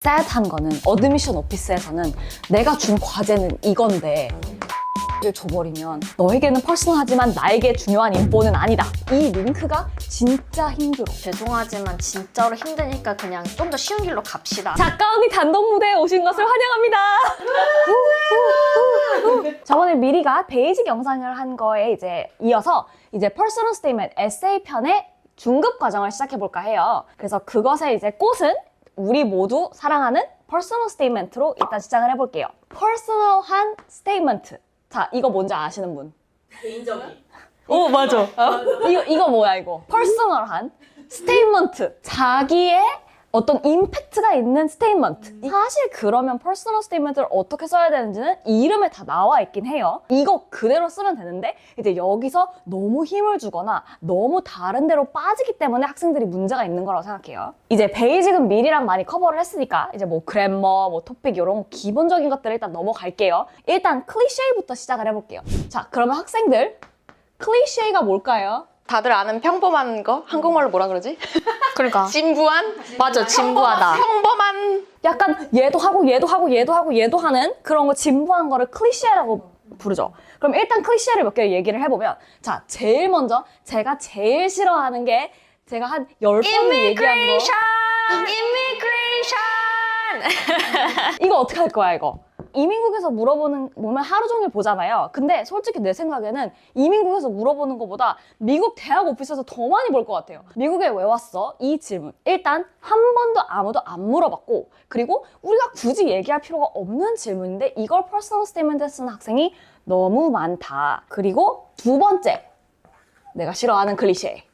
sad 거는 어드미션 오피스에서는 내가 준 과제는 이건데 를 줘버리면 너에게는 퍼스널하지만 나에게 중요한 인포는 아니다. 이 링크가 진짜 힘들어. 죄송하지만 진짜로 힘드니까 그냥 좀 더 쉬운 길로 갑시다. 작가 언니 단독 무대에 오신 것을 환영합니다. 저번에 미리가 베이직 영상을 한 거에 이제 이어서 이제 퍼스널 스테이트먼트 에세이 편의 중급 과정을 시작해 볼까 해요. 그래서 그것의 이제 꽃은 우리 모두 사랑하는 퍼스널 스테이트먼트로 일단 시작을 해볼게요. 퍼스널한 스테이트먼트. 자, 이거 뭔지 아시는 분? 개인적인. 오, 맞아. 이거 뭐야, 이거? 퍼스널한 스테이트먼트. 자기의 어떤 임팩트가 있는 스테이트먼트. 사실 그러면 퍼스널 스테이트먼트를 어떻게 써야 되는지는 이 이름에 다 나와 있긴 해요. 이거 그대로 쓰면 되는데 이제 여기서 너무 힘을 주거나 너무 다른 데로 빠지기 때문에 학생들이 문제가 있는 거라고 생각해요. 이제 베이직은 미리랑 많이 커버를 했으니까 이제 뭐 그래머, 뭐 토픽 이런 기본적인 것들을 일단 넘어갈게요. 일단 클리셰부터 시작을 해볼게요. 자, 그러면 학생들 클리셰가 뭘까요? 다들 아는 평범한 거? 한국말로 뭐라 그러지? 그러니까 진부한? 맞아, 진부하다. 평범한? 약간 얘도 하고 얘도 하고 얘도 하고 얘도 하는 그런 거 진부한 거를 클리셰라고 부르죠. 그럼 일단 클리셰를 몇 개를 얘기를 해보면 자, 제일 먼저 제가 제일 싫어하는 게 제가 한 10번 얘기한 거 이미그레이션! 이거 어떻게 할 거야 이거? 이민국에서 보면 하루 종일 보잖아요. 근데 솔직히 내 생각에는 이민국에서 물어보는 것보다 미국 대학 오피스에서 더 많이 볼 것 같아요. 미국에 왜 왔어? 이 질문. 일단 한 번도 아무도 안 물어봤고 그리고 우리가 굳이 얘기할 필요가 없는 질문인데 이걸 퍼스널 스테이트먼트에 쓰는 학생이 너무 많다. 그리고 두 번째, 내가 싫어하는 클리셰.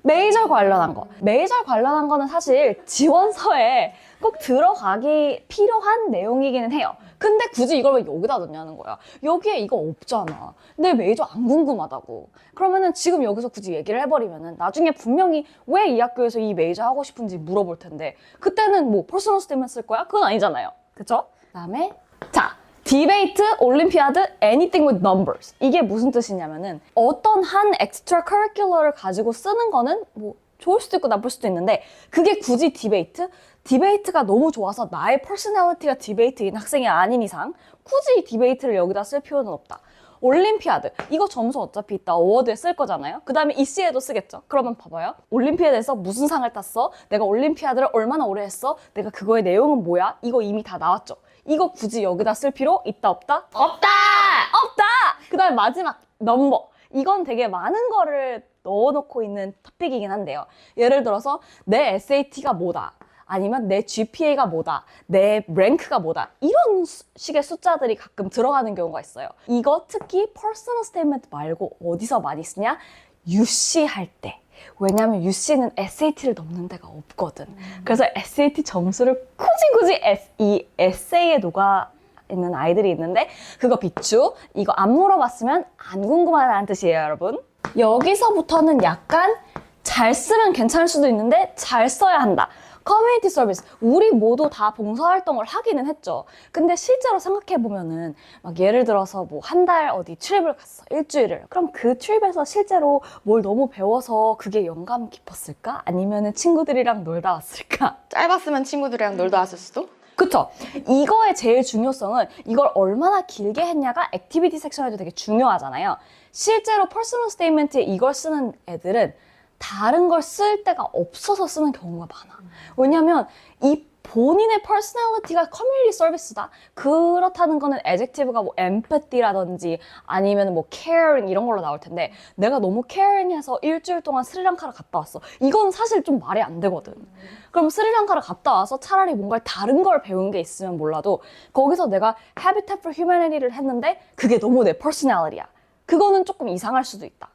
메이저 관련한 거. 메이저 관련한 거는 사실 지원서에 꼭 들어가기 필요한 내용이기는 해요. 근데 굳이 이걸 왜 여기다 넣냐는 거야. 여기에 이거 없잖아. 내 메이저 안 궁금하다고. 그러면은 지금 여기서 굳이 얘기를 해버리면은 나중에 분명히 왜 이 학교에서 이 메이저 하고 싶은지 물어볼 텐데 그때는 뭐 퍼스널 스테이트먼트 쓸 거야? 그건 아니잖아요. 그쵸? 그다음에 자, 디베이트, 올림피아드, anything with numbers. 이게 무슨 뜻이냐면은 어떤 한 엑스트라 커리큘러를 가지고 쓰는 거는 뭐 좋을 수도 있고 나쁠 수도 있는데 그게 굳이 디베이트? 디베이트가 너무 좋아서 나의 퍼스널리티가 디베이트인 학생이 아닌 이상 굳이 디베이트를 여기다 쓸 필요는 없다. 올림피아드. 이거 점수 어차피 이따 어워드에 쓸 거잖아요. 그 다음에 이씨에도 쓰겠죠. 그러면 봐봐요. 올림피아드에서 무슨 상을 땄어? 내가 올림피아드를 얼마나 오래 했어? 내가 그거의 내용은 뭐야? 이거 이미 다 나왔죠. 이거 굳이 여기다 쓸 필요 있다 없다? 없다! 없다! 그 다음에 마지막 넘버. 이건 되게 많은 거를 넣어놓고 있는 토픽이긴 한데요. 예를 들어서 내 SAT가 뭐다. 아니면 내 GPA가 뭐다, 내 랭크가 뭐다 이런 식의 숫자들이 가끔 들어가는 경우가 있어요. 이거 특히 퍼스널 스테이트먼트 말고 어디서 많이 쓰냐? UC 할 때. 왜냐면 UC는 SAT를 넘는 데가 없거든. 그래서 SAT 점수를 굳이 이 에세이에 녹아 있는 아이들이 있는데 그거 비추. 이거 안 물어봤으면 안 궁금하다는 뜻이에요, 여러분. 여기서부터는 약간 잘 쓰면 괜찮을 수도 있는데 잘 써야 한다. 커뮤니티 서비스. 우리 모두 다 봉사활동을 하기는 했죠. 근데 실제로 생각해보면은 막 예를 들어서 뭐 한 달 어디 트립을 갔어. 일주일을. 그럼 그 트립에서 실제로 뭘 너무 배워서 그게 영감 깊었을까? 아니면은 친구들이랑 놀다 왔을까? 짧았으면 친구들이랑 놀다 왔을 수도? 그쵸? 이거의 제일 중요성은 이걸 얼마나 길게 했냐가 액티비티 섹션에도 되게 중요하잖아요. 실제로 퍼스널 스테이트먼트에 이걸 쓰는 애들은 다른 걸 쓸 데가 없어서 쓰는 경우가 많아. 왜냐면 이 본인의 퍼스널리티가 커뮤니티 서비스다. 그렇다는 거는 adjective가 뭐 empathy라든지 아니면 뭐 caring 이런 걸로 나올 텐데 내가 너무 caring해서 일주일 동안 스리랑카를 갔다 왔어. 이건 사실 좀 말이 안 되거든. 그럼 스리랑카를 갔다 와서 차라리 뭔가 다른 걸 배운 게 있으면 몰라도 거기서 내가 Habitat for Humanity를 했는데 그게 너무 내 퍼스널리티야. 그거는 조금 이상할 수도 있다.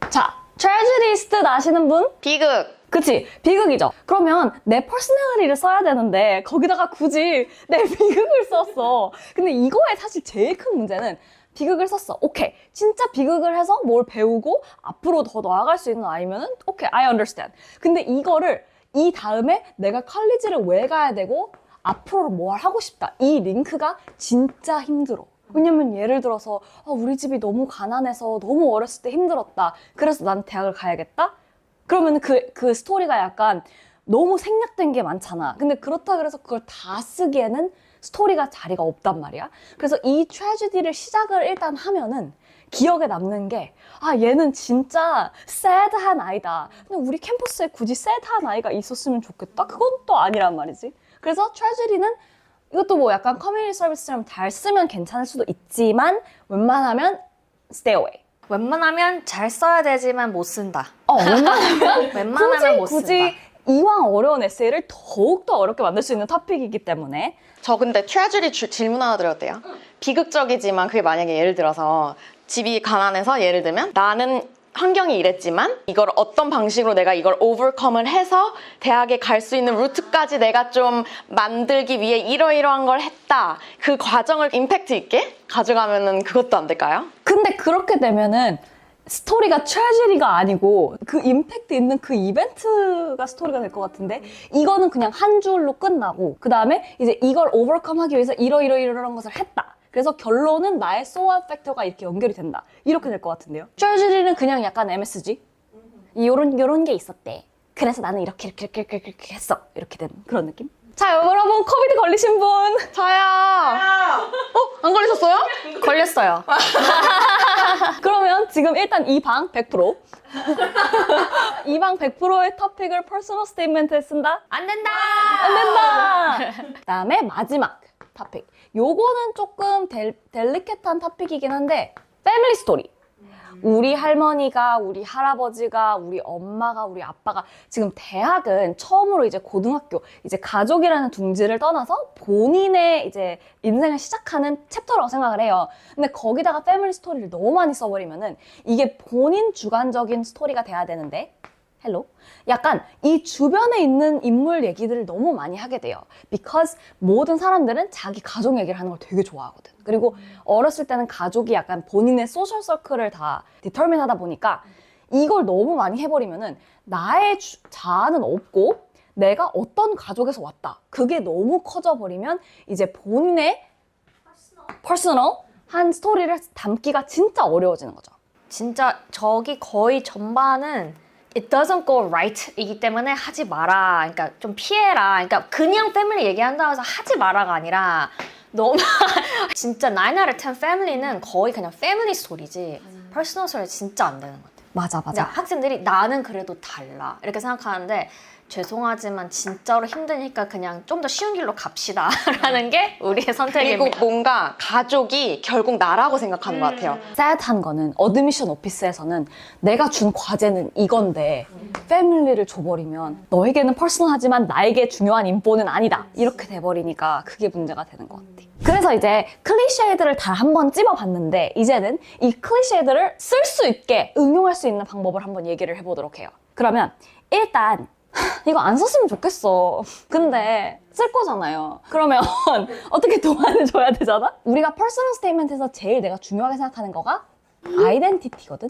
자, 트레저리스트 아시는 분? 비극. 그치? 비극이죠? 그러면 내 퍼스널리티를 써야 되는데 거기다가 굳이 내 비극을 썼어. 근데 이거의 사실 제일 큰 문제는 비극을 썼어. 오케이. 진짜 비극을 해서 뭘 배우고 앞으로 더 나아갈 수 있는 아이면은 오케이. I understand. 근데 이거를 이 다음에 내가 컬리지를 왜 가야 되고 앞으로 뭘 하고 싶다. 이 링크가 진짜 힘들어. 왜냐면 예를 들어서 우리 집이 너무 가난해서 너무 어렸을 때 힘들었다. 그래서 난 대학을 가야겠다? 그러면 그 스토리가 약간 너무 생략된 게 많잖아. 근데 그렇다 그래서 그걸 다 쓰기에는 스토리가 자리가 없단 말이야. 그래서 이 트래지디를 시작을 일단 하면은 기억에 남는 게, 아, 얘는 진짜 새드한 아이다. 근데 우리 캠퍼스에 굳이 새드한 아이가 있었으면 좋겠다? 그건 또 아니란 말이지. 그래서 트래지디는 이것도 뭐 약간 커뮤니티 서비스처럼 잘 쓰면 괜찮을 수도 있지만 웬만하면 stay away. 웬만하면 잘 써야 되지만 못 쓴다. 웬만하면 웬만하면 못 굳이 쓴다. 이왕 어려운 에세이를 더욱더 어렵게 만들 수 있는 토픽이기 때문에. 저 근데 트레저리 질문 하나 드려도 돼요? 비극적이지만 그게 만약에 예를 들어서 집이 가난해서 예를 들면 나는 환경이 이랬지만 이걸 어떤 방식으로 내가 이걸 오버컴을 해서 대학에 갈 수 있는 루트까지 내가 좀 만들기 위해 이러이러한 걸 했다. 그 과정을 임팩트 있게 가져가면은 그것도 안 될까요? 근데 그렇게 되면은 스토리가 트래지디가 아니고 그 임팩트 있는 그 이벤트가 스토리가 될 것 같은데, 이거는 그냥 한 줄로 끝나고 그 다음에 이제 이걸 오버컴 하기 위해서 이러이러이러한 것을 했다. 그래서 결론은 나의 so 팩터가 이렇게 연결이 된다. 이렇게 될 것 같은데요. 트래지디는 그냥 약간 MSG? 요런 게 있었대. 그래서 나는 이렇게 했어. 이렇게 된 그런 느낌? 자, 여러분 코비드 걸리신 분. 저요. 안 걸리셨어요? 걸렸어요. 그러면 지금 일단 이 방 100%. 이 방 100%의 토픽을 퍼스널 스테이트먼트에 쓴다? 안 된다! 안 된다! 그다음에 마지막 토픽. 요거는 조금 델리케트한 토픽이긴 한데, 패밀리 스토리. 우리 할머니가, 우리 할아버지가, 우리 엄마가, 우리 아빠가 지금 대학은 처음으로 이제 고등학교, 이제 가족이라는 둥지를 떠나서 본인의 이제 인생을 시작하는 챕터라고 생각을 해요. 근데 거기다가 패밀리 스토리를 너무 많이 써버리면은 이게 본인 주관적인 스토리가 돼야 되는데, 헬로? 약간 이 주변에 있는 인물 얘기들을 너무 많이 하게 돼요. Because 모든 사람들은 자기 가족 얘기를 하는 걸 되게 좋아하거든. 그리고 어렸을 때는 가족이 약간 본인의 소셜 서클을 다 디터민 하다 보니까 이걸 너무 많이 해버리면은 나의 자아는 없고 내가 어떤 가족에서 왔다. 그게 너무 커져버리면 이제 본인의 퍼스널 한 스토리를 담기가 진짜 어려워지는 거죠. 진짜 저기 거의 전반은 it doesn't go right 이기 때문에 하지 마라. 그러니까 좀 피해라. 그러니까 그냥 패밀리 얘기한다고 해서 하지 마라가 아니라 너무 진짜 9 out of 10 패밀리는 거의 그냥 패밀리 스토리지 퍼스널 스토리 진짜 안 되는 것 같아요. 맞아. 그러니까 학생들이 나는 그래도 달라 이렇게 생각하는데 죄송하지만 진짜로 힘드니까 그냥 좀 더 쉬운 길로 갑시다 라는 게 우리의 그리고 선택입니다. 뭔가 가족이 결국 나라고 생각하는 것 같아요. 셋한 거는 어드미션 오피스에서는 내가 준 과제는 이건데 패밀리를 줘버리면 너에게는 퍼스널하지만 나에게 중요한 인포는 아니다. 이렇게 돼버리니까 그게 문제가 되는 것 같아. 그래서 이제 클리셰들을 다 한번 찝어봤는데 이제는 이 클리셰들을 쓸 수 있게 응용할 수 있는 방법을 한번 얘기를 해보도록 해요. 그러면 일단 이거 안 썼으면 좋겠어. 근데 쓸 거잖아요. 그러면 어떻게 도와줘야 되잖아? 우리가 퍼스널 스테이트먼트에서 제일 내가 중요하게 생각하는 거가 아이덴티티거든?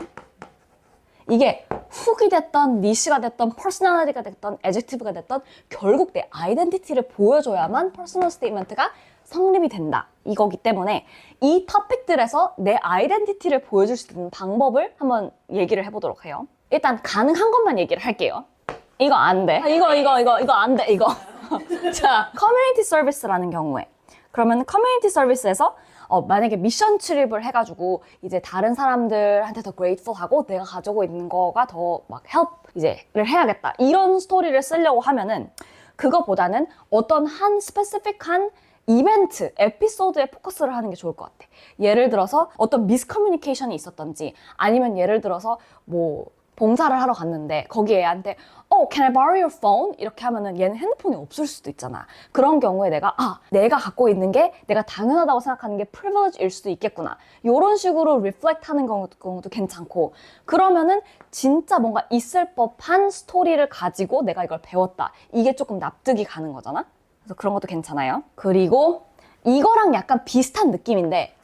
이게 훅이 됐던, 니시가 됐던, 퍼스널리티가 됐던, 애젝티브가 됐던 결국 내 아이덴티티를 보여줘야만 퍼스널 스테이트먼트가 성립이 된다. 이거기 때문에 이 토픽들에서 내 아이덴티티를 보여줄 수 있는 방법을 한번 얘기를 해보도록 해요. 일단 가능한 것만 얘기를 할게요. 이거 안 돼. 이거 안 돼, 이거. 자, 커뮤니티 서비스라는 경우에. 그러면 커뮤니티 서비스에서 만약에 미션 출입을 해가지고 이제 다른 사람들한테 더 grateful하고 내가 가지고 있는 거가 더 막 help 이제를 해야겠다. 이런 스토리를 쓰려고 하면은 그거보다는 어떤 한 스페시픽한 이벤트, 에피소드에 포커스를 하는 게 좋을 것 같아. 예를 들어서 어떤 미스커뮤니케이션이 있었던지 아니면 예를 들어서 뭐 봉사를 하러 갔는데 거기 애한테 can I borrow your phone? 이렇게 하면은 얘는 핸드폰이 없을 수도 있잖아. 그런 경우에 내가 갖고 있는 게 내가 당연하다고 생각하는 게 privilege일 수도 있겠구나. 이런 식으로 reflect 하는 경우도 괜찮고, 그러면은 진짜 뭔가 있을 법한 스토리를 가지고 내가 이걸 배웠다. 이게 조금 납득이 가는 거잖아. 그래서 그런 것도 괜찮아요. 그리고 이거랑 약간 비슷한 느낌인데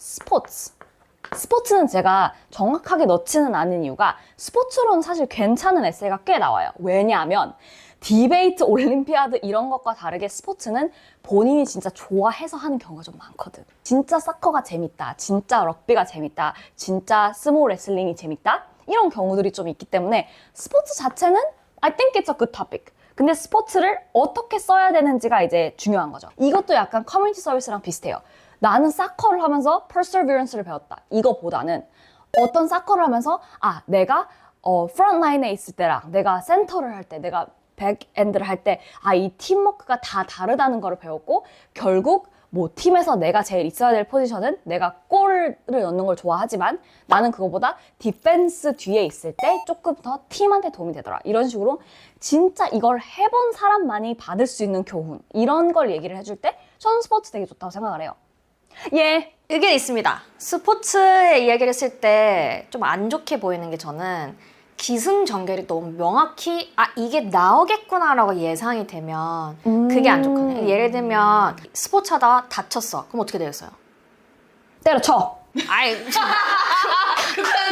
스포츠는 제가 정확하게 넣지는 않은 이유가 스포츠로는 사실 괜찮은 에세이가 꽤 나와요. 왜냐하면 디베이트, 올림피아드 이런 것과 다르게 스포츠는 본인이 진짜 좋아해서 하는 경우가 좀 많거든. 진짜 사커가 재밌다, 진짜 럭비가 재밌다, 진짜 스모 레슬링이 재밌다 이런 경우들이 좀 있기 때문에 스포츠 자체는 I think it's a good topic. 근데 스포츠를 어떻게 써야 되는지가 이제 중요한 거죠. 이것도 약간 커뮤니티 서비스랑 비슷해요. 나는 사커를 하면서 perseverance를 배웠다. 이거보다는 어떤 사커를 하면서 내가 프론트라인에 있을 때랑 내가 센터를 할 때, 내가 백엔드를 할 때 이 팀워크가 다 다르다는 거를 배웠고 결국 뭐 팀에서 내가 제일 있어야 될 포지션은 내가 골을 넣는 걸 좋아하지만 나는 그거보다 디펜스 뒤에 있을 때 조금 더 팀한테 도움이 되더라. 이런 식으로 진짜 이걸 해본 사람만이 받을 수 있는 교훈 이런 걸 얘기를 해줄 때 저는 스포츠 되게 좋다고 생각을 해요. 예. 의견이 있습니다. 스포츠의 이야기를 했을 때 좀 안 좋게 보이는 게 저는 기승전결이 너무 명확히 이게 나오겠구나라고 예상이 되면 그게 안 좋거든요. 예를 들면 스포츠 하다가 다쳤어. 그럼 어떻게 되겠어요? 때려쳐. 아이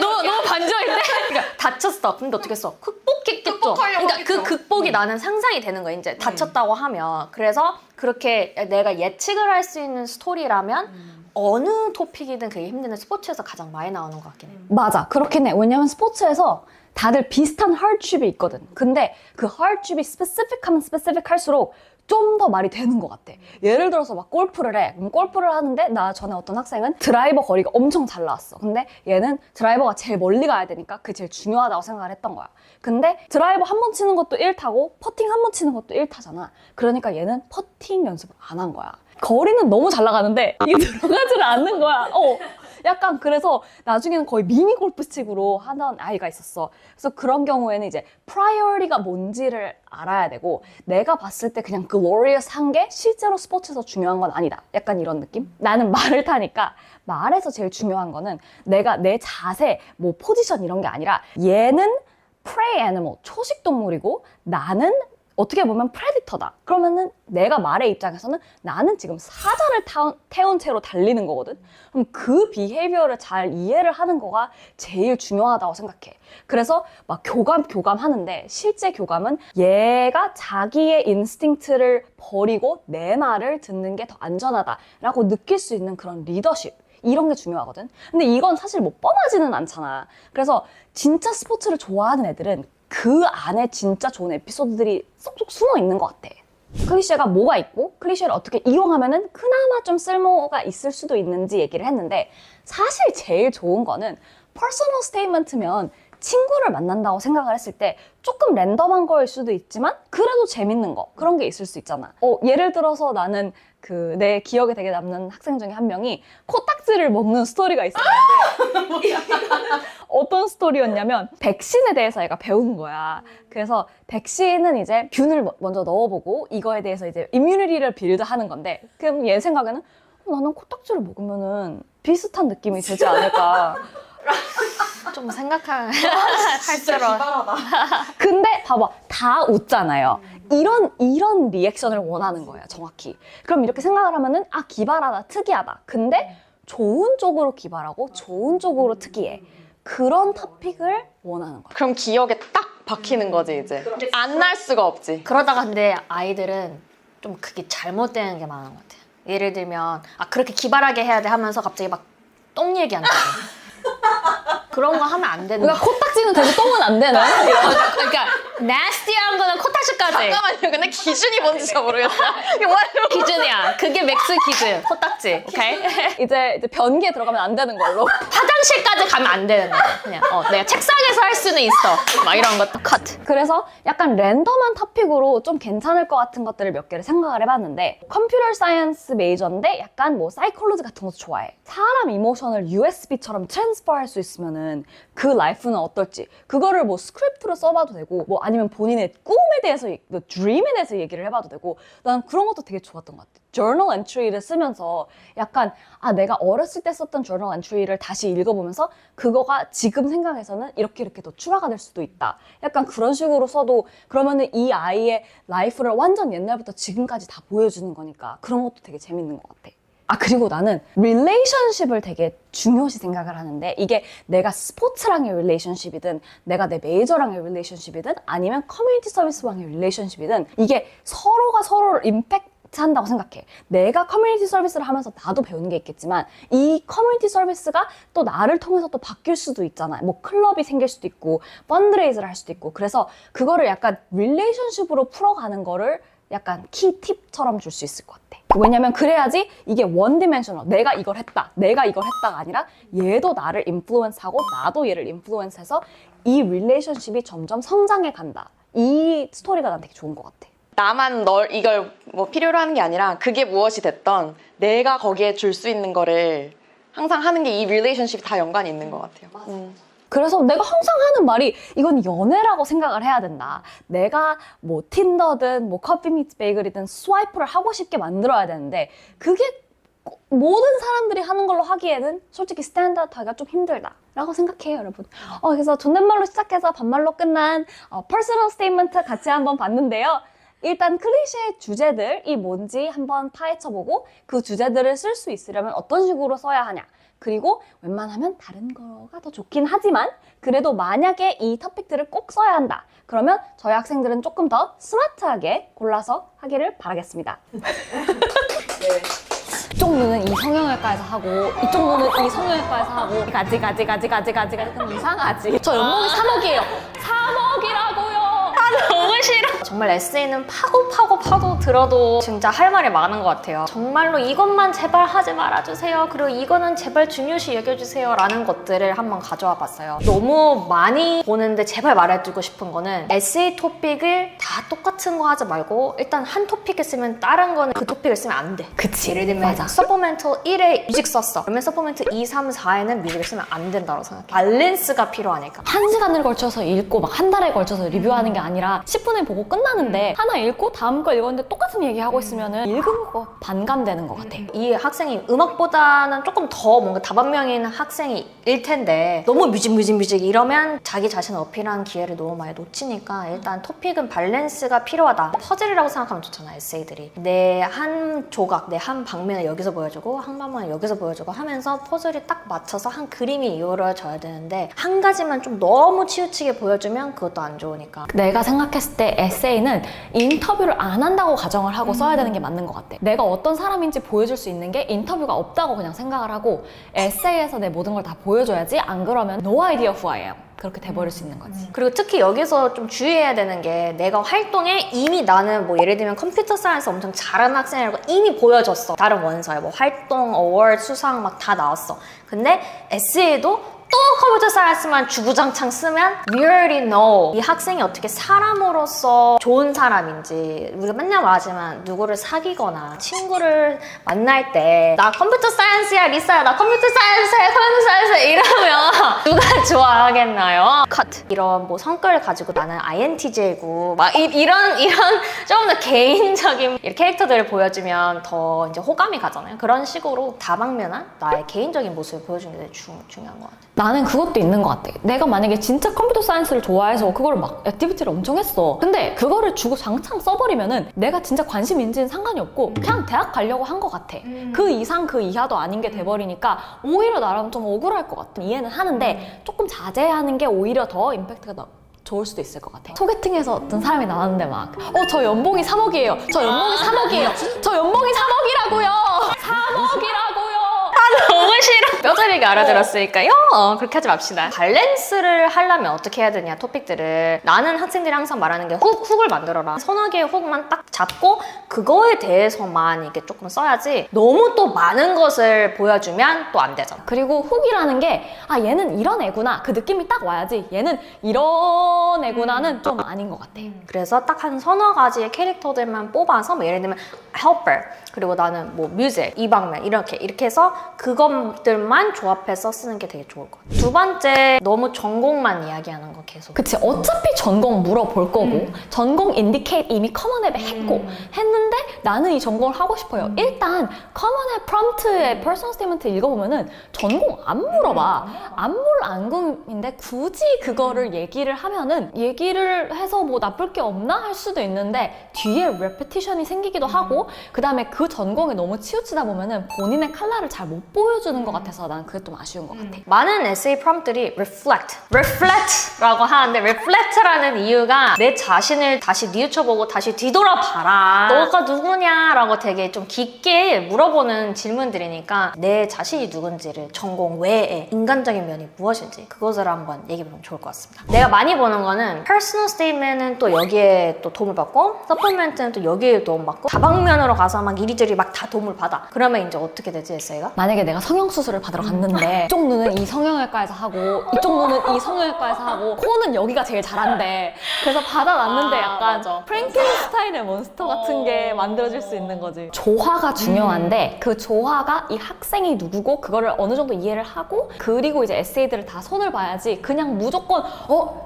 너무 반전인데? 그러니까 다쳤어. 근데 어떻게 했어? 극복했겠죠. 그러니까 그 극복이 나는 상상이 되는 거야. 이제 다쳤다고 하면. 그래서 그렇게 내가 예측을 할 수 있는 스토리라면 어느 토픽이든 그게 힘든데 스포츠에서 가장 많이 나오는 것 같긴 해요. 맞아. 그렇긴 해. 왜냐면 스포츠에서 다들 비슷한 hardship이 있거든. 근데 그 hardship이 specific하면 specific 할수록 좀 더 말이 되는 것 같아. 예를 들어서 막 골프를 해. 그럼 골프를 하는데 나 전에 어떤 학생은 드라이버 거리가 엄청 잘 나왔어. 근데 얘는 드라이버가 제일 멀리 가야 되니까 그게 제일 중요하다고 생각을 했던 거야. 근데 드라이버 한 번 치는 것도 1타고 퍼팅 한 번 치는 것도 1타잖아. 그러니까 얘는 퍼팅 연습을 안 한 거야. 거리는 너무 잘 나가는데 이게 들어가지를 않는 거야. 약간 그래서 나중에는 거의 미니 골프식으로 하던 아이가 있었어. 그래서 그런 경우에는 이제 프라이어리가 뭔지를 알아야 되고 내가 봤을 때 그냥 글로리어스한 게 실제로 스포츠에서 중요한 건 아니다. 약간 이런 느낌? 나는 말을 타니까 말에서 제일 중요한 거는 내가 내 자세, 뭐 포지션 이런 게 아니라 얘는 prey animal, 초식 동물이고 나는 어떻게 보면 프레디터다. 그러면은 내가 말의 입장에서는 나는 지금 사자를 태운 채로 달리는 거거든. 그럼 그 비헤이비어를 잘 이해를 하는 거가 제일 중요하다고 생각해. 그래서 막 교감 하는데 실제 교감은 얘가 자기의 인스팅트를 버리고 내 말을 듣는 게 더 안전하다라고 느낄 수 있는 그런 리더십. 이런 게 중요하거든. 근데 이건 사실 뭐 뻔하지는 않잖아. 그래서 진짜 스포츠를 좋아하는 애들은 그 안에 진짜 좋은 에피소드들이 쏙쏙 숨어 있는 것 같아. 클리셰가 뭐가 있고 클리셰를 어떻게 이용하면은 그나마 좀 쓸모가 있을 수도 있는지 얘기를 했는데 사실 제일 좋은 거는 퍼스널 스테이트먼트면 친구를 만난다고 생각을 했을 때 조금 랜덤한 거일 수도 있지만 그래도 재밌는 거 그런 게 있을 수 있잖아. 예를 들어서 나는 내 기억에 되게 남는 학생 중에 한 명이 코딱지를 먹는 스토리가 있었는데 어떤 스토리였냐면 백신에 대해서 얘가 배운 거야. 그래서 백신은 이제 균을 먼저 넣어보고 이거에 대해서 이제 이뮤니티를 빌드하는 건데 그럼 얘 생각에는 나는 코딱지를 먹으면은 비슷한 느낌이 되지 않을까. 좀 할수록 근데 봐봐 다 웃잖아요. 이런 리액션을 원하는 거예요 정확히. 그럼 이렇게 생각을 하면은 기발하다 특이하다. 근데 좋은 쪽으로 기발하고 좋은 쪽으로 특이해. 그런 토픽을 원하는 거야. 그럼 기억에 딱 박히는 거지 이제. 안 날 수가 없지. 그러다가 근데 아이들은 좀 그게 잘못되는 게 많은 것 같아요. 예를 들면 그렇게 기발하게 해야 돼 하면서 갑자기 막 똥 얘기한다. 그런 거 하면 안 되는 그러니까 코딱지는 되고 똥은 안 되는. 그러니까 nasty한 거는 코딱지까지. 잠깐만요. 근데 기준이 뭔지 잘 모르겠어요. 이거 뭐예요? 기준이야. 그게 맥스 기준. 코딱지. 오케이? 이제 변기에 들어가면 안 되는 걸로. 화장실까지 가면 안 되는 거야. 그냥 내가 책상에서 할 수는 있어. 막 이런 것도 컷. 그래서 약간 랜덤한 토픽으로 좀 괜찮을 것 같은 것들을 몇 개를 생각을 해봤는데 컴퓨터 사이언스 메이저인데 약간 뭐 사이콜로지 같은 것도 좋아해. 사람 이모션을 USB처럼 트랜스퍼 할 수 있으면은 그 라이프는 어떨지 그거를 뭐 스크립트로 써봐도 되고 뭐 아니면 본인의 꿈에 대해서 드림에 대해서 얘기를 해봐도 되고 난 그런 것도 되게 좋았던 것 같아. 저널 엔트리를 쓰면서 약간 내가 어렸을 때 썼던 저널 엔트리를 다시 읽어보면서 그거가 지금 생각해서는 이렇게 더 추가가 될 수도 있다. 약간 그런 식으로 써도 그러면은 이 아이의 라이프를 완전 옛날부터 지금까지 다 보여주는 거니까 그런 것도 되게 재밌는 것 같아. 그리고 나는 릴레이션십을 되게 중요시 생각을 하는데 이게 내가 스포츠랑의 릴레이션십이든 내가 내 메이저랑의 릴레이션십이든 아니면 커뮤니티 서비스랑의 릴레이션십이든 이게 서로가 서로를 임팩트 한다고 생각해. 내가 커뮤니티 서비스를 하면서 나도 배우는 게 있겠지만 이 커뮤니티 서비스가 또 나를 통해서 또 바뀔 수도 있잖아요. 뭐 클럽이 생길 수도 있고 펀드레이즈를 할 수도 있고 그래서 그거를 약간 릴레이션십으로 풀어가는 거를 약간 키 팁처럼 줄 수 있을 것 같아. 왜냐면 그래야지 이게 원 디멘셔널 내가 이걸 했다 내가 이걸 했다가 아니라 얘도 나를 인플루언스하고 나도 얘를 인플루언스해서 이 릴레이션십이 점점 성장해 간다. 이 스토리가 난 되게 좋은 것 같아. 나만 널 이걸 뭐 필요로 하는 게 아니라 그게 무엇이 됐던 내가 거기에 줄 수 있는 거를 항상 하는 게 이 릴레이션십이 다 연관이 있는 것 같아요. 그래서 내가 항상 하는 말이 이건 연애라고 생각을 해야 된다. 내가 뭐 틴더든 뭐 커피 미츠 베이글이든 스와이프를 하고 싶게 만들어야 되는데 그게 모든 사람들이 하는 걸로 하기에는 솔직히 스탠다드하기가 좀 힘들다 라고 생각해요, 여러분. 그래서 존댓말로 시작해서 반말로 끝난 퍼스널 스테이트먼트 같이 한번 봤는데요. 일단 클리셰 주제들이 뭔지 한번 파헤쳐보고 그 주제들을 쓸 수 있으려면 어떤 식으로 써야 하냐. 그리고 웬만하면 다른 거가 더 좋긴 하지만 그래도 만약에 이 토픽들을 꼭 써야 한다. 그러면 저희 학생들은 조금 더 스마트하게 골라서 하기를 바라겠습니다. 이쪽 눈은 이 성형외과에서 하고 이쪽 눈은 이 성형외과에서 하고 가지 그럼 이상하지. 저 연봉이 3억이에요. 3억이라고요. 너무 싫어. 정말 에세이는 파도 들어도 진짜 할 말이 많은 것 같아요. 정말로 이것만 제발 하지 말아주세요. 그리고 이거는 제발 중요시 여겨주세요. 라는 것들을 한번 가져와 봤어요. 너무 많이 보는데 제발 말해주고 싶은 거는 에세이 토픽을 다 똑같은 거 하지 말고 일단 한 토픽을 쓰면 다른 거는 그 토픽을 쓰면 안 돼. 그치. 예를 들면 서포멘트 1에 뮤직 썼어. 그러면 서포멘트 2, 3, 4에는 뮤직을 쓰면 안 된다고 생각해. 밸런스가 필요하니까. 1시간을 걸쳐서 읽고 막 한 달에 걸쳐서 리뷰하는 게 아니라 10분에 보고 끝나는데 하나 읽고 다음 거 읽었는데 똑같은 얘기 하고 있으면은 읽은 거 반감되는 것 같아. 이 학생이 음악보다는 조금 더 뭔가 다반면인 학생일 텐데 너무 뮤직 이러면 자기 자신을 어필하는 기회를 너무 많이 놓치니까 일단 토픽은 밸런스가 필요하다. 퍼즐이라고 생각하면 좋잖아, 에세이들이. 내 한 조각, 내 한 방면을 여기서 보여주고 한 방면을 여기서 보여주고 하면서 퍼즐이 딱 맞춰서 한 그림이 이루어져야 되는데 한 가지만 좀 너무 치우치게 보여주면 그것도 안 좋으니까. 내가 생각했을 때 에세이는 인터뷰를 안 한다고 가정을 하고 써야 되는 게 맞는 것 같아. 내가 어떤 사람인지 보여줄 수 있는 게 인터뷰가 없다고 그냥 생각을 하고 에세이에서 내 모든 걸 다 보여줘야지. 안 그러면 no idea who I am. 그렇게 돼버릴 수 있는 거지. 그리고 특히 여기서 좀 주의해야 되는 게 내가 활동에 이미 나는 뭐 예를 들면 컴퓨터 사이언스 엄청 잘하는 학생이라고 이미 보여줬어. 다른 원서에 뭐 활동, 어워드, 수상 막 다 나왔어. 근데 에세이도 또 컴퓨터 사이언스만 주구장창 쓰면 we already know 이 학생이 어떻게 사람으로서 좋은 사람인지. 우리가 맨날 말하지만 누구를 사귀거나 친구를 만날 때 나 컴퓨터 사이언스야 리사야 나 컴퓨터 사이언스야 이러면 누가 좋아하겠나요? 컷. 이런 뭐 성격을 가지고 나는 INTJ고 막 이런 조금 더 개인적인 캐릭터들을 보여주면 더 이제 호감이 가잖아요. 그런 식으로 다방면한 나의 개인적인 모습을 보여주는 게 되게 중요한 것 같아요. 나는 그것도 있는 것 같아. 내가 만약에 진짜 컴퓨터 사이언스를 좋아해서 그거를 막 액티비티를 엄청 했어. 근데 그거를 주구장창 써버리면은 내가 진짜 관심인지는 상관이 없고 그냥 대학 가려고 한 것 같아. 그 이상 그 이하도 아닌 게 돼버리니까 오히려 나라면 좀 억울할 것 같아. 이해는 하는데 조금 자제하는 게 오히려 더 임팩트가 좋을 수도 있을 것 같아. 소개팅에서 어떤 사람이 나왔는데 막 저 연봉이 3억이에요. 저 연봉이 3억이에요. 저 연봉이 3억이라고요. 3억이라고요. 너무 싫어. 뼈저리게 알아들었으니까요. 그렇게 하지 맙시다. 밸런스를 하려면 어떻게 해야 되냐, 토픽들을. 나는 학생들이 항상 말하는 게 훅을 만들어라. 서너 개의 훅만 딱 잡고 그거에 대해서만 이렇게 조금 써야지 너무 또 많은 것을 보여주면 또 안 되잖아. 그리고 훅이라는 게 얘는 이런 애구나 그 느낌이 딱 와야지 얘는 이런 애구나는 좀 아닌 것 같아. 그래서 딱 한 서너 가지의 캐릭터들만 뽑아서 뭐 예를 들면 helper 그리고 나는 뭐 뮤직 이 방면 이렇게 해서 그것들만 조합해서 쓰는 게 되게 좋을 것 같아요. 두 번째, 너무 전공만 이야기하는 거 계속. 그치, 어차피 전공 물어볼 거고 전공 인디케이트 이미 커먼앱에 했는데 나는 이 전공을 하고 싶어요. 일단 커먼앱 프롬프트의 퍼스널 스테이트먼트 읽어보면은 전공 안 물어봐. 안궁인데 굳이 그거를 얘기를 하면은 얘기를 해서 뭐 나쁠 게 없나 할 수도 있는데 뒤에 레피티션이 생기기도 하고 그 다음에 그 전공에 너무 치우치다 보면은 본인의 칼라를 잘 못 보여주는 것 같아서 않아서 난 그게 좀 아쉬운 것 같아. 많은 에세이 프롬프트들이 reflect라고 하는데 reflect라는 이유가 내 자신을 다시 뉘우쳐보고 다시 뒤돌아봐라. 너가 누구냐라고 되게 좀 깊게 물어보는 질문들이니까 내 자신이 누군지를 전공 외에 인간적인 면이 무엇인지 그것을 한번 얘기해보면 좋을 것 같습니다. 내가 많이 보는 거는 personal statement은 또 여기에 또 도움을 받고 supplement는 또 여기에 도움 받고 다방면으로 가서 막 이리저리 막 다 도움을 받아. 그러면 이제 어떻게 되지 에세이가? 만약에 내가 성형수술을 받으러 갔는데 이쪽 눈은 이 성형외과에서 하고 이쪽 눈은 이 성형외과에서 하고 코는 여기가 제일 잘한대. 그래서 받아놨는데 약간 프랭켄스타인의 몬스터 같은 게 만들어질 수 있는 거지. 조화가 중요한데 그 조화가 이 학생이 누구고 그거를 어느 정도 이해를 하고 그리고 이제 에세이들을 다 손을 봐야지 그냥 무조건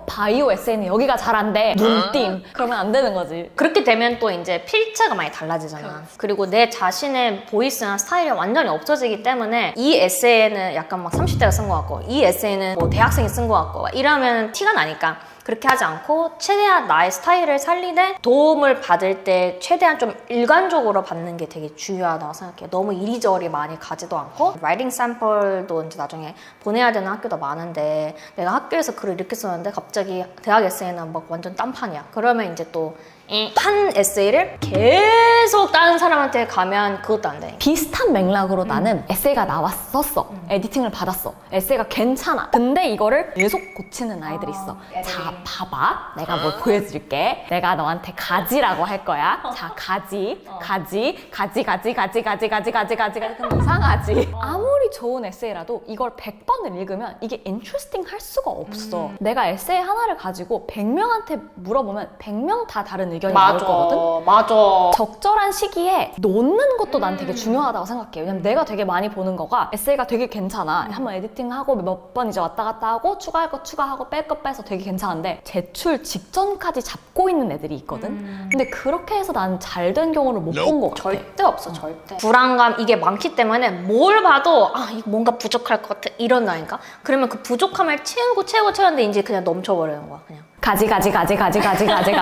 바이오 에세이는 여기가 잘한대 눈띵 그러면 안 되는 거지. 그렇게 되면 또 이제 필체가 많이 달라지잖아. 그리고 내 자신의 보이스나 스타일이 완전히 없어지기 때문에 이 에세이는 약간 막 30대가 쓴 것 같고 이 에세이는 뭐 대학생이 쓴 것 같고 이러면 티가 나니까 그렇게 하지 않고 최대한 나의 스타일을 살리되 도움을 받을 때 최대한 좀 일관적으로 받는 게 되게 중요하다고 생각해요. 너무 이리저리 많이 가지도 않고 라이팅 샘플도 이제 나중에 보내야 되는 학교도 많은데 내가 학교에서 글을 이렇게 썼는데 갑자기 대학 에세이는 막 완전 딴판이야. 그러면 이제 또 한 에세이를 계속 다른 사람한테 가면 그것도 안 돼. 비슷한 맥락으로 나는 에세이가 나왔었어. 에디팅을 받았어. 에세이가 괜찮아. 근데 이거를 계속 고치는 아이들이 있어. 자, 봐봐. 내가 뭘 보여줄게. 내가 너한테 가지라고 할 거야. 자, 가지. 그럼 이상하지. 아무리 좋은 에세이라도 이걸 100번을 읽으면 이게 인트레스팅 할 수가 없어. 내가 에세이 하나를 가지고 100명한테 물어보면 100명 다 다른 의견이 나올 거거든. 맞아. 적절한 시기에 놓는 것도 난 되게 중요하다고 생각해. 왜냐면 내가 되게 많이 보는 거가 에세이가 되게 괜찮아. 한번 에디팅하고 몇 번 이제 왔다 갔다 하고 추가할 거 추가하고 뺄 거 빼서 되게 괜찮은데 제출 직전까지 잡고 있는 애들이 있거든. 근데 그렇게 해서 난 잘 된 경우를 못 본 거 같아. 절대 없어, 절대. 불안감 이게 많기 때문에 뭘 봐도 이거 뭔가 부족할 것 같아 이런다니까. 그러면 그 부족함을 채우는데 이제 그냥 넘쳐버리는 거야, 그냥. 가지.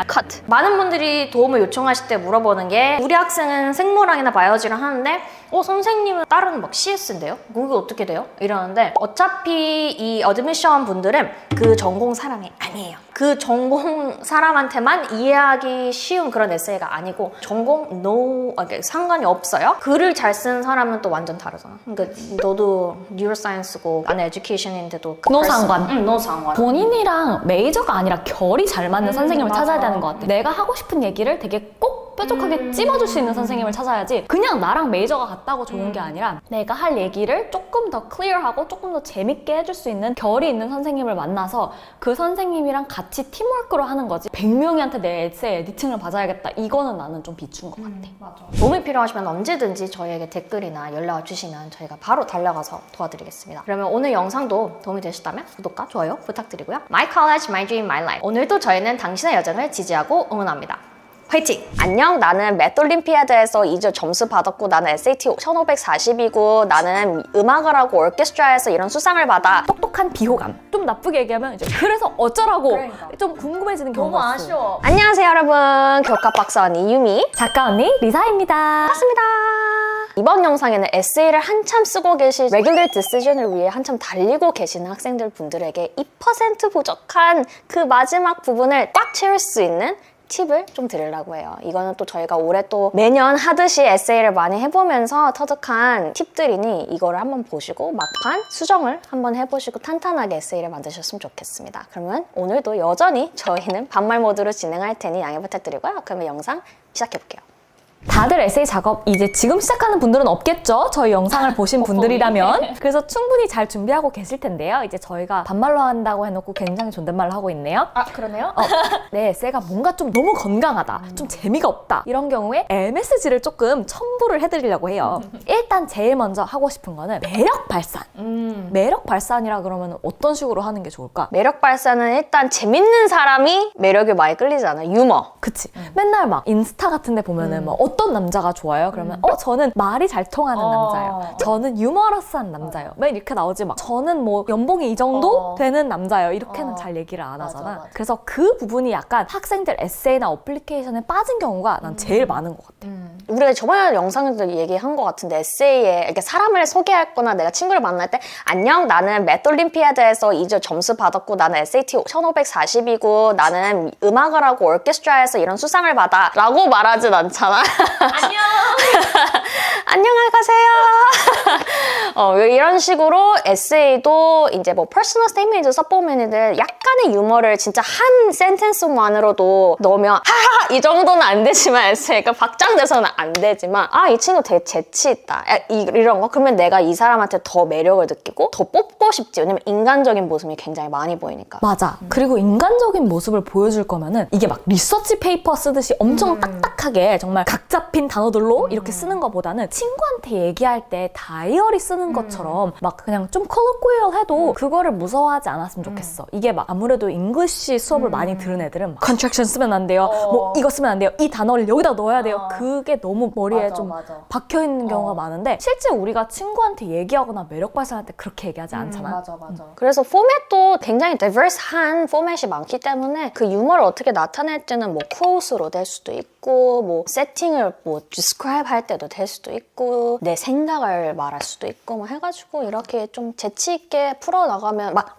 컷. 많은 분들이 도움을 요청하실 때 물어보는 게 우리 학생은 생물학이나 바이오로지를 하는데 선생님은 다른 막 CS인데요? 그게 어떻게 돼요? 이러는데 어차피 이 어드미션 분들은 그 전공 사람이 아니에요. 그 전공 사람한테만 이해하기 쉬운 그런 에세이가 아니고 전공 상관이 없어요. 글을 잘 쓰는 사람은 또 완전 다르잖아. 그러니까 너도 뉴로사이언스고 나는 에듀케이션인데도 No 상관. No 상관. 본인이랑 메이저가 아니라 결이 잘 맞는 선생님을 찾아야 되는 것 같아. 내가 하고 싶은 얘기를 되게 꼭 뾰족하게 찝어줄 수 있는 선생님을 찾아야지 그냥 나랑 메이저가 같다고 좋은 게 아니라 내가 할 얘기를 조금 더 클리어하고 조금 더 재밌게 해줄 수 있는 결이 있는 선생님을 만나서 그 선생님이랑 같이 팀워크로 하는 거지 100명한테 내 에세이 에디팅을 받아야겠다 이거는 나는 좀 비추는 것 같아. 맞아. 도움이 필요하시면 언제든지 저희에게 댓글이나 연락을 주시면 저희가 바로 달려가서 도와드리겠습니다. 그러면 오늘 영상도 도움이 되셨다면 구독과 좋아요 부탁드리고요. My College, My Dream, My Life. 오늘도 저희는 당신의 여정을 지지하고 응원합니다. 화이팅! 안녕, 나는 맷올림피아드에서 2주 점수 받았고 나는 SAT 1540이고 나는 음악을 하고 오케스트라에서 이런 수상을 받아. 똑똑한 비호감. 좀 나쁘게 얘기하면 이제 그래서 어쩌라고 그러니까. 좀 궁금해지는 경우가 있어. 안녕하세요 여러분, 교과 박사 언니 유미 작가 언니 리사입니다. 반갑습니다. 이번 영상에는 에세이를 한참 쓰고 계신 Regular Decision을 위해 한참 달리고 계시는 학생들 분들에게 2% 부족한 그 마지막 부분을 꽉 채울 수 있는 팁을 좀 드리려고 해요. 이거는 또 저희가 올해 또 매년 하듯이 에세이를 많이 해보면서 터득한 팁들이니 이거를 한번 보시고 막판 수정을 한번 해보시고 탄탄하게 에세이를 만드셨으면 좋겠습니다. 그러면 오늘도 여전히 저희는 반말 모드로 진행할 테니 양해 부탁드리고요. 그러면 영상 시작해볼게요. 다들 에세이 작업 이제 지금 시작하는 분들은 없겠죠? 저희 영상을 보신 분들이라면. 그래서 충분히 잘 준비하고 계실 텐데요. 이제 저희가 반말로 한다고 해놓고 굉장히 존댓말로 하고 있네요. 그러네요? 내 에세이가 뭔가 좀 너무 건강하다, 좀 재미가 없다 이런 경우에 MSG를 조금 첨부를 해드리려고 해요. 일단 제일 먼저 하고 싶은 거는 매력 발산. 매력 발산이라 그러면 어떤 식으로 하는 게 좋을까? 매력 발산은 일단 재밌는 사람이 매력에 많이 끌리잖아. 유머. 그치. 맨날 막 인스타 같은 데 보면은 뭐 어떤 남자가 좋아요? 그러면 저는 말이 잘 통하는 남자예요. 저는 유머러스한 남자예요. 맨 이렇게 나오지 막 저는 뭐 연봉이 이 정도 되는 남자예요. 이렇게는 잘 얘기를 안 하잖아. 맞아. 그래서 그 부분이 약간 학생들 에세이나 어플리케이션에 빠진 경우가 난 제일 많은 것 같아. 우리가 저번에 영상에도 얘기한 것 같은데 에세이에 이렇게 사람을 소개할 거나 내가 친구를 만날 때 안녕 나는 맷올림피아드에서 2주 점수 받았고 나는 SAT 1540이고 나는 음악을 하고 오케스트라에서 이런 수상을 받아 라고 말하진 않잖아. 안녕. 안녕히 가세요. 이런 식으로 에세이도 이제 뭐 퍼스널 스테이트먼트 서포먼트들 약간의 유머를 진짜 한 센텐스만으로도 넣으면 하하 이 정도는 안 되지만 에세이가 박장돼서는 안 되지만 이 친구 되게 재치 있다 이런 거 그러면 내가 이 사람한테 더 매력을 느끼고 더 뽑고 싶지. 왜냐면 인간적인 모습이 굉장히 많이 보이니까. 맞아. 그리고 인간적인 모습을 보여줄 거면은 이게 막 리서치 페이퍼 쓰듯이 엄청 딱딱하게 정말 각 잡힌 단어들로 이렇게 쓰는 것보다는 친구한테 얘기할 때 다이어리 쓰는 것처럼 막 그냥 좀 컬러꾸얼해도 그거를 무서워하지 않았으면 좋겠어. 이게 막 아무래도 잉글리시 수업을 많이 들은 애들은 막 컨트랙션 쓰면 안 돼요. 뭐 이거 쓰면 안 돼요. 이 단어를 여기다 넣어야 돼요. 그게 너무 머리에 좀 박혀 있는 경우가 많은데 실제 우리가 친구한테 얘기하거나 매력 발산할 때 그렇게 얘기하지 않잖아. 맞아. 그래서 포맷도 굉장히 diverse한 포맷이 많기 때문에 그 유머를 어떻게 나타낼지는 뭐 quote로 될 수도 있고 뭐 세팅을 뭐 describe 할 때도 될 수도 있고 내 생각을 말할 수도 있고 뭐 해가지고 이렇게 좀 재치 있게 풀어나가면 막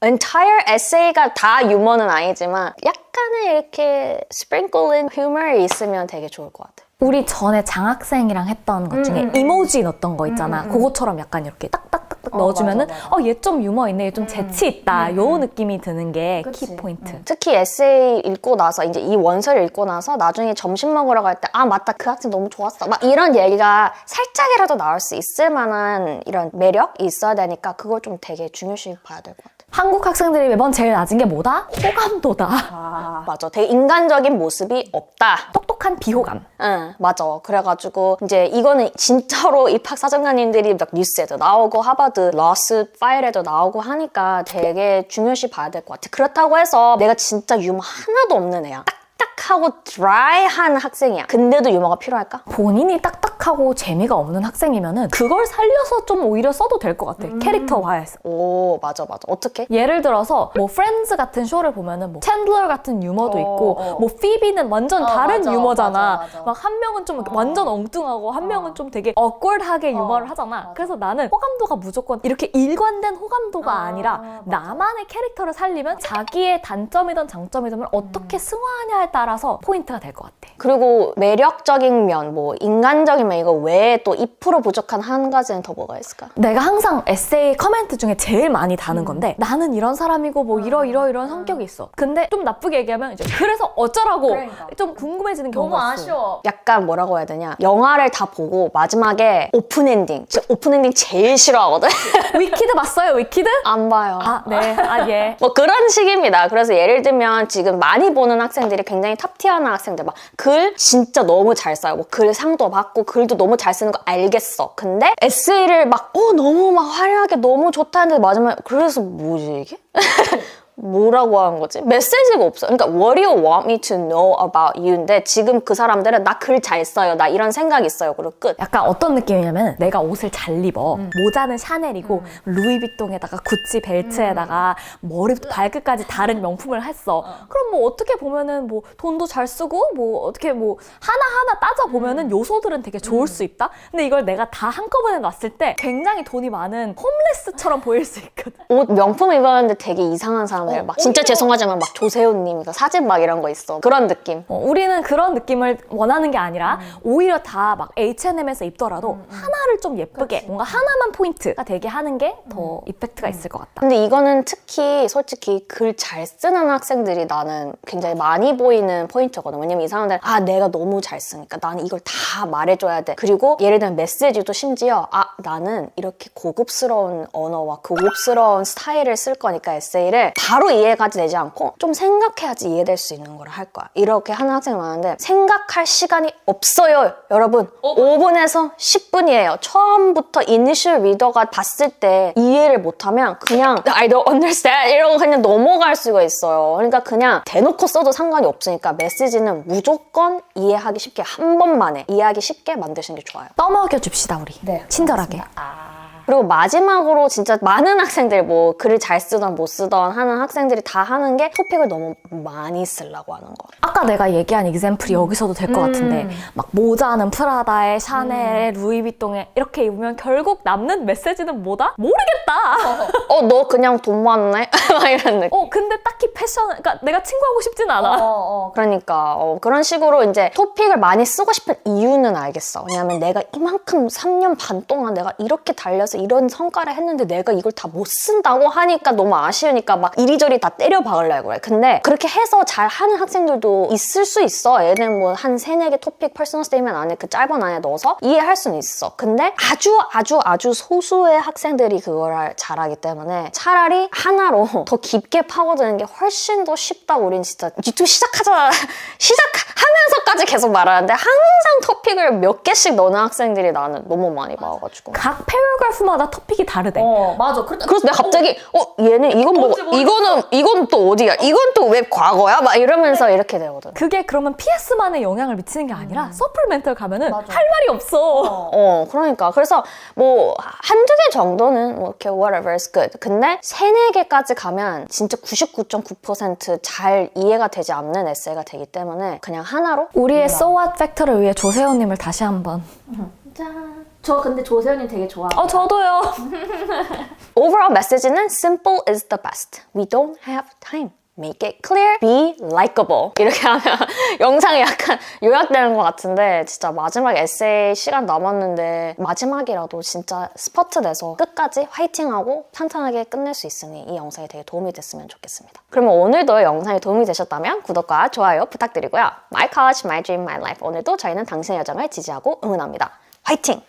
entire essay가 다 유머는 아니지만 약간의 이렇게 sprinkle in humor이 있으면 되게 좋을 것 같아. 우리 전에 장학생이랑 했던 것 중에 이모지 넣었던 거 있잖아. 그거처럼 약간 이렇게 딱딱딱딱 넣어주면은 얘 좀 유머 있네, 얘 좀 재치 있다 요 느낌이 드는 게 키포인트. 특히 에세이 읽고 나서 이제 이 원서를 읽고 나서 나중에 점심 먹으러 갈 때 맞다 그 학생 너무 좋았어 막 이런 얘기가 살짝이라도 나올 수 있을 만한 이런 매력이 있어야 되니까 그걸 좀 되게 중요시 봐야 될 것 같아. 한국 학생들이 매번 제일 낮은 게 뭐다? 호감도다. 맞아. 되게 인간적인 모습이 없다. 똑똑한 비호감. 응, 맞아. 그래가지고 이제 이거는 진짜로 입학사정관님들이 막 뉴스에도 나오고 하버드 러스 파일에도 나오고 하니까 되게 중요시 봐야 될 것 같아. 그렇다고 해서 내가 진짜 유머 하나도 없는 애야. 딱딱하고 드라이한 학생이야. 근데도 유머가 필요할까? 본인이 딱딱하고 재미가 없는 학생이면은 그걸 살려서 좀 오히려 써도 될 것 같아. 캐릭터화해서. 오, 맞아. 어떻게? 예를 들어서 뭐 프렌즈 같은 쇼를 보면은 뭐 챈들러 같은 유머도 있고 뭐 피비는 완전 다른 유머잖아. 막 한 명은 좀 완전 엉뚱하고 한 명은 좀 되게 awkward하게 유머를 하잖아. 그래서 나는 호감도가 무조건 이렇게 일관된 호감도가 아니라 나만의 캐릭터를 살리면 자기의 단점이든 장점이든 어떻게 승화하냐에 따라서 포인트가 될 것 같아. 그리고 매력적인 면, 뭐 인간적인 면 이거 외에 또 2% 부족한 한 가지는 더 뭐가 있을까? 내가 항상 에세이 커멘트 중에 제일 많이 다는 건데 나는 이런 사람이고 뭐 이런 성격이 있어. 근데 좀 나쁘게 얘기하면 이제 그래서 어쩌라고 좀 궁금해지는 경우가 있어. 약간 뭐라고 해야 되냐? 영화를 다 보고 마지막에 오픈 엔딩. 진짜 오픈 엔딩 제일 싫어하거든? 위키드 봤어요? 위키드? 안 봐요. 네. 예. 뭐 그런 식입니다. 그래서 예를 들면 지금 많이 보는 학생들이 굉장히 탑티어나 학생들 막 글 진짜 너무 잘 써요. 뭐 글 상도 받고 글도 너무 잘 쓰는 거 알겠어. 근데 에세이를 막 너무 막 화려하게 너무 좋다 했는데 마지막에 그래서 뭐지 이게? 뭐라고 하는 거지? 메시지가 없어. 그러니까 what do you want me to know about you인데 지금 그 사람들은 나 글 잘 써요. 나 이런 생각 있어요. 그리고 끝. 약간 어떤 느낌이냐면 내가 옷을 잘 입어. 모자는 샤넬이고 루이비통에다가 구찌 벨트에다가 머리부터 발끝까지 다른 명품을 했어. 그럼 뭐 어떻게 보면은 뭐 돈도 잘 쓰고 뭐 어떻게 뭐 하나하나 따져보면은 요소들은 되게 좋을 수 있다? 근데 이걸 내가 다 한꺼번에 놨을 때 굉장히 돈이 많은 홈레스처럼 보일 수 있거든. 옷 명품 입었는데 되게 이상한 사람들 막 진짜 죄송하지만 막 조세호님 사진 막 이런 거 있어. 그런 느낌. 우리는 그런 느낌을 원하는 게 아니라 오히려 다 막 H&M에서 입더라도 하나를 좀 예쁘게 뭔가 하나만 포인트가 되게 하는 게 더 이펙트가 있을 것 같다. 근데 이거는 특히 솔직히 글 잘 쓰는 학생들이 나는 굉장히 많이 보이는 포인트거든. 왜냐면 이 사람들 내가 너무 잘 쓰니까 나는 이걸 다 말해줘야 돼. 그리고 예를 들면 메시지도 심지어 나는 이렇게 고급스러운 언어와 고급스러운 스타일을 쓸 거니까 에세이를 바로 이해까지 되지 않고 좀 생각해야지 이해될 수 있는 걸 할 거야. 이렇게 하는 학생이 많은데 생각할 시간이 없어요, 여러분. 5분에서 10분이에요. 처음부터 이니셜 리더가 봤을 때 이해를 못하면 그냥 I don't understand 이러고 그냥 넘어갈 수가 있어요. 그러니까 그냥 대놓고 써도 상관이 없으니까 메시지는 무조건 이해하기 쉽게 한 번만에 이해하기 쉽게 만드시는 게 좋아요. 떠먹여 줍시다 우리. 네, 친절하게. 그리고 마지막으로 진짜 많은 학생들 뭐 글을 잘 쓰던 못 쓰던 하는 학생들이 다 하는 게 토픽을 너무 많이 쓰려고 하는 거. 아까 내가 얘기한 example이 여기서도 될 것 같은데 막 모자는 프라다에 샤넬에 루이비통에 이렇게 입으면 결국 남는 메시지는 뭐다? 모르겠다. 너 그냥 돈 많네? 막 이런 느낌. 근데 딱히 패션, 그러니까 내가 친구하고 싶진 않아. 그러니까 그런 식으로 이제 토픽을 많이 쓰고 싶은 이유는 알겠어. 왜냐면 내가 이만큼 3년 반 동안 내가 이렇게 달려서 이런 성과를 했는데 내가 이걸 다 못 쓴다고 하니까 너무 아쉬우니까 막 이리저리 다 때려 박으려고 그래. 근데 그렇게 해서 잘 하는 학생들도 있을 수 있어. 얘는 뭐 한 3-4개 토픽 퍼스널 스테이트먼트 안에 그 짧은 안에 넣어서 이해할 수는 있어. 근데 아주 소수의 학생들이 그걸 잘하기 때문에 차라리 하나로 더 깊게 파고드는 게 훨씬 더 쉽다고 우린 진짜 유튜브 시작하면서까지 계속 말하는데 항상 토픽을 몇 개씩 넣는 학생들이 나는 너무 많이 봐가지고. 각 패러그래프마다 토픽이 다르대. 맞아. 그래서 내가 갑자기 얘는 이건 뭐 이건 또 어디야? 이건 또 왜 과거야? 막 이러면서 이렇게 되거든. 그게 그러면 PS만에 영향을 미치는 게 아니라 서플멘털 가면은 할 말이 없어. 그러니까 그래서 뭐 한두 개 정도는 뭐 이렇게 whatever is good. 근데 3-4개까지 가면 진짜 99.9% 잘 이해가 되지 않는 에세이가 되기 때문에 그냥 하나로 우리의 so what 팩터를 위해 조세호님을 다시 한번. 저 근데 조세현이 되게 좋아. 저도요. Overall message는 simple is the best. We don't have time. Make it clear, be likable. 이렇게 하면 영상이 약간 요약되는 것 같은데 진짜 마지막 에세이 시간 남았는데 마지막이라도 진짜 스퍼트 내서 끝까지 화이팅하고 탄탄하게 끝낼 수 있으니 이 영상이 되게 도움이 됐으면 좋겠습니다. 그러면 오늘도 영상이 도움이 되셨다면 구독과 좋아요 부탁드리고요. My college, my dream, my life. 오늘도 저희는 당신의 여정을 지지하고 응원합니다. 화이팅!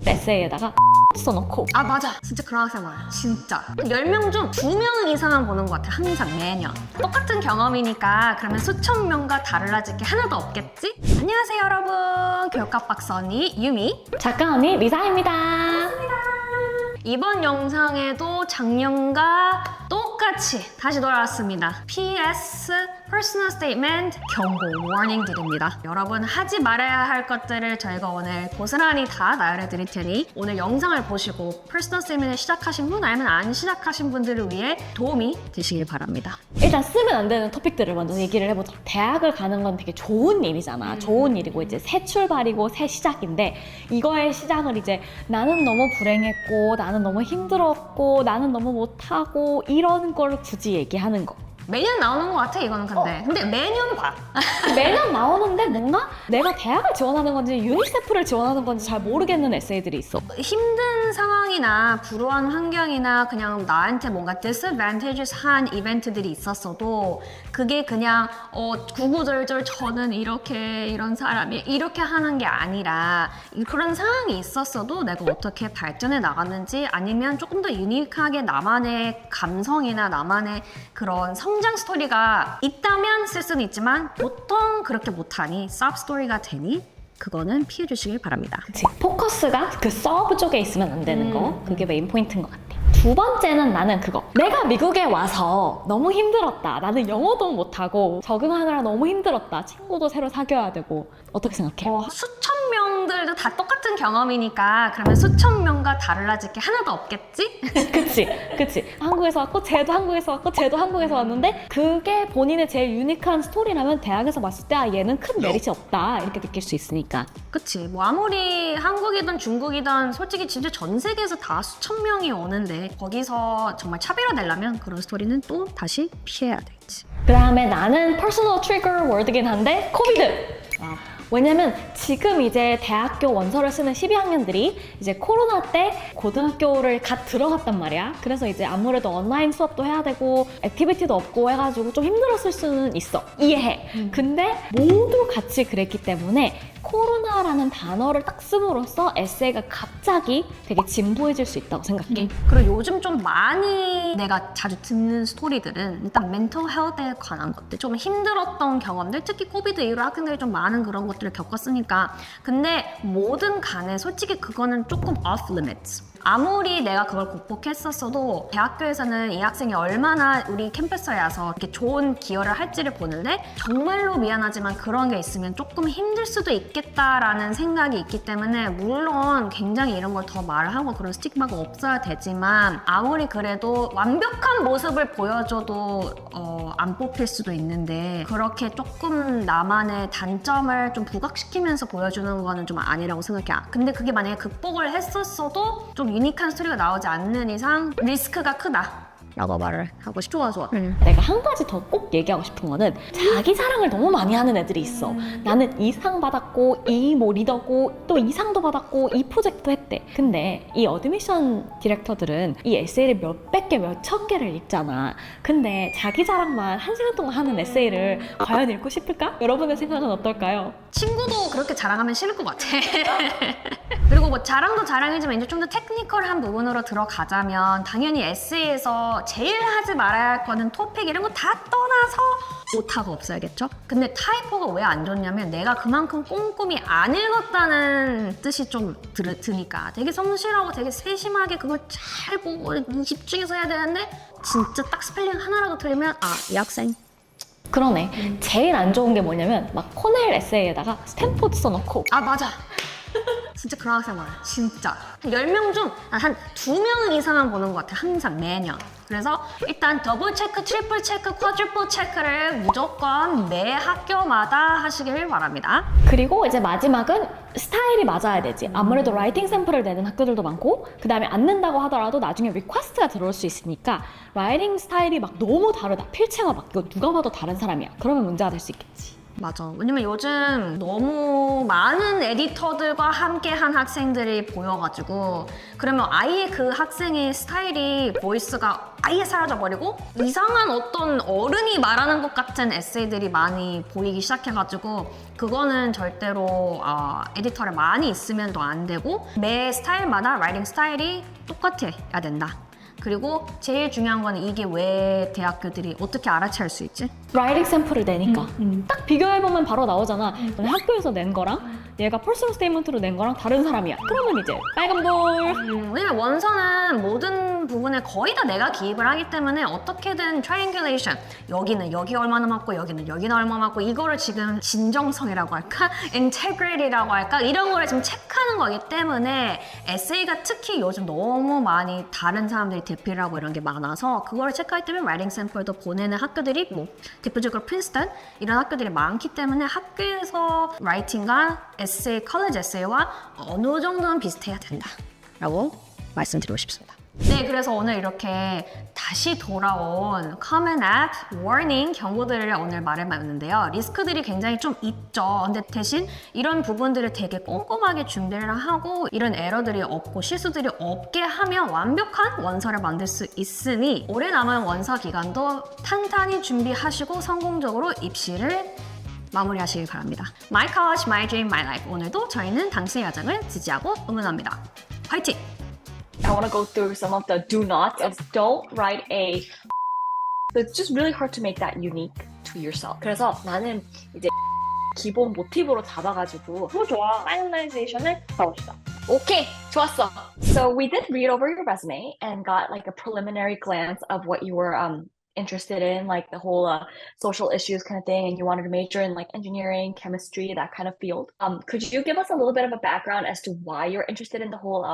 에세이에다가 써놓고. 맞아. 진짜 그런 학생 많아요. 진짜. 10명 중 2명 이상은 보는 것 같아. 항상 매년. 똑같은 경험이니까 그러면 수천 명과 달라질 게 하나도 없겠지? 안녕하세요 여러분. 교육학 박사 언니 유미. 작가 언니 리사입니다. 이번 영상에도 작년과 똑같이 다시 돌아왔습니다. PS Personal Statement 경고 warning 드립니다. 여러분 하지 말아야 할 것들을 저희가 오늘 고스란히 다 나열해 드릴 테니 오늘 영상을 보시고 Personal Statement을 시작하신 분 아니면 안 시작하신 분들을 위해 도움이 되시길 바랍니다. 일단 쓰면 안 되는 토픽들을 먼저 얘기를 해보자. 대학을 가는 건 되게 좋은 일이잖아. 좋은 일이고 이제 새 출발이고 새 시작인데 이거의 시작을 이제 나는 너무 불행했고 나는 너무 힘들었고 나는 너무 못하고 이런 걸 굳이 얘기하는 거. 매년 나오는 것 같아 이거는 근데 매년 봐. 매년 나오는데 뭔가 내가 대학을 지원하는 건지 유니세프를 지원하는 건지 잘 모르겠는 에세이들이 있어. 힘든 상황이나 불우한 환경이나 그냥 나한테 뭔가 disadvantageous한 이벤트들이 있었어도 그게 그냥 구구절절 저는 이런 사람이 이렇게 하는 게 아니라 그런 상황이 있었어도 내가 어떻게 발전해 나갔는지 아니면 조금 더 유니크하게 나만의 감성이나 나만의 그런 성장 스토리가 있다면 쓸 수는 있지만 보통 그렇게 못하니 쌉 스토리가 되니 그거는 피해 주시길 바랍니다. 그치. 포커스가 그 서브 쪽에 있으면 안 되는 거. 그게 메인 포인트인 것 같아. 두 번째는 나는 그거. 내가 미국에 와서 너무 힘들었다. 나는 영어도 못하고 적응하느라 너무 힘들었다. 친구도 새로 사귀어야 되고. 어떻게 생각해? 수천 명들도 다 똑같은 경험이니까 그러면 수천 명과 달라질 게 하나도 없겠지? 그치. 한국에서 왔고 쟤도 한국에서 왔고 쟤도 한국에서 왔는데 그게 본인의 제일 유니크한 스토리라면 대학에서 봤을 때 얘는 큰 메리트 없다 이렇게 느낄 수 있으니까. 그치. 뭐 아무리 한국이든 중국이든 솔직히 진짜 전 세계에서 다 수천 명이 오는데 거기서 정말 차별화되려면 그런 스토리는 또 다시 피해야 되겠지. 그 다음에 나는 퍼스널 트리거 월드긴 한데 코비드. 왜냐면 지금 이제 대학교 원서를 쓰는 12학년들이 이제 코로나 때 고등학교를 갓 들어갔단 말이야. 그래서 이제 아무래도 온라인 수업도 해야 되고 액티비티도 없고 해가지고 좀 힘들었을 수는 있어. 이해해. 근데 모두 같이 그랬기 때문에 코로나라는 단어를 딱 씀으로써 에세이가 갑자기 되게 진보해질 수 있다고 생각해. 그리고 요즘 좀 많이 내가 자주 듣는 스토리들은 일단 멘탈 헬스에 관한 것들, 좀 힘들었던 경험들, 특히 코비드 이후로 학생들이 좀 많은 그런 것들을 겪었으니까. 근데 뭐든 간에 솔직히 그거는 조금 off limits. 아무리 내가 그걸 극복했었어도 대학교에서는 이 학생이 얼마나 우리 캠퍼스에 와서 이렇게 좋은 기여를 할지를 보는데 정말로 미안하지만 그런 게 있으면 조금 힘들 수도 있겠다라는 생각이 있기 때문에 물론 굉장히 이런 걸 더 말하고 그런 스tigma가 없어야 되지만 아무리 그래도 완벽한 모습을 보여줘도 안 뽑힐 수도 있는데 그렇게 조금 나만의 단점을 좀 부각시키면서 보여주는 거는 좀 아니라고 생각해. 근데 그게 만약에 극복을 했었어도 좀 유니크한 스토리가 나오지 않는 이상 리스크가 크다 라고 말을 하고 싶어. 좋아. 내가 한 가지 더 꼭 얘기하고 싶은 거는 자기 자랑을 너무 많이 하는 애들이 있어. 나는 이 상 받았고 이 뭐 리더고 또 이 상도 받았고 이 프로젝트 했대. 근데 이 어드미션 디렉터들은 이 에세이를 몇백 개, 몇천 개를 읽잖아. 근데 자기 자랑만 1시간 동안 하는 에세이를 과연 읽고 싶을까? 여러분의 생각은 어떨까요? 친구도 그렇게 자랑하면 싫을 것 같아. 그리고 뭐 자랑도 자랑이지만 이제 좀 더 테크니컬한 부분으로 들어가자면 당연히 에세이에서 제일 하지 말아야 할 거는 토픽 이런 거 다 떠나서 오타가 없어야겠죠? 근데 타이포가 왜 안 좋냐면 내가 그만큼 꼼꼼히 안 읽었다는 뜻이 좀 드니까 되게 성실하고 되게 세심하게 그걸 잘 보고 집중해서 해야 되는데 진짜 딱 스펠링 하나라도 틀리면 이 학생 그러네. 제일 안 좋은 게 뭐냐면 막 코넬 에세이에다가 스탠포드 써놓고 맞아. 진짜 그런 학생 많아요. 진짜. 10명 중 한 2명 이상은 보는 것 같아. 항상 매년. 그래서 일단 더블 체크, 트리플 체크, 쿼드루플 체크를 무조건 매 학교마다 하시길 바랍니다. 그리고 이제 마지막은 스타일이 맞아야 되지. 아무래도 라이팅 샘플을 내는 학교들도 많고 그 다음에 안 낸다고 하더라도 나중에 리퀘스트가 들어올 수 있으니까 라이팅 스타일이 막 너무 다르다. 필체가 막 이거 누가 봐도 다른 사람이야. 그러면 문제가 될 수 있겠지. 맞아. 왜냐면 요즘 너무 많은 에디터들과 함께한 학생들이 보여가지고 그러면 아예 그 학생의 스타일이 보이스가 아예 사라져버리고 이상한 어떤 어른이 말하는 것 같은 에세이들이 많이 보이기 시작해가지고 그거는 절대로 에디터를 많이 있으면 또 안 되고 매 스타일마다 라이팅 스타일이 똑같아야 된다. 그리고 제일 중요한 건 이게 왜 대학교들이 어떻게 알아챌 수 있지? 라이팅 샘플을 내니까 딱 비교해보면 바로 나오잖아. 너네 학교에서 낸 거랑 얘가 퍼스널 스테이트먼트로 낸 거랑 다른 사람이야. 그러면 이제 빨간불. 왜냐면 원서는 모든 부분에 거의 다 내가 기입을 하기 때문에 어떻게든 트라이앵귤레이션 여기는 여기 얼마나 맞고 여기는 얼마 맞고 이거를 지금 진정성이라고 할까? 인테그리티라고 할까? 이런 거를 지금 체크하는 거기 때문에 에세이가 특히 요즘 너무 많이 다른 사람들이 대피를 하고 이런 게 많아서 그거를 체크할 때면 라이팅 샘플도 보내는 학교들이 뭐 대표적으로 프린스턴 이런 학교들이 많기 때문에 학교에서 라이팅과 에세이, 컬리지 에세이와 어느 정도는 비슷해야 된다라고 말씀드리고 싶습니다. 네, 그래서 오늘 이렇게 다시 돌아온 Common App Warning 경고들을 오늘 말해봤는데요. 리스크들이 굉장히 좀 있죠. 근데 대신 이런 부분들을 되게 꼼꼼하게 준비를 하고 이런 에러들이 없고 실수들이 없게 하면 완벽한 원서를 만들 수 있으니 오래 남은 원서 기간도 탄탄히 준비하시고 성공적으로 입시를 마무리하시길 바랍니다. My College, My Dream, My Life. 오늘도 저희는 당신의 여정을 지지하고 응원합니다. 화이팅! I want to go through some of the do nots of don't write a. So it's just really hard to make that unique to yourself. 그래서 나는 이제 기본 모티브로 잡아가지고 너무 좋아. 파이널라이제이션을 가봅시다. 오케이, 좋았어. So we did read over your resume and got like a preliminary glance of what you were interested in, like the whole social issues kind of thing, and you wanted to major in like engineering, chemistry, that kind of field. Could you give us a little bit of a background as to why you're interested in the whole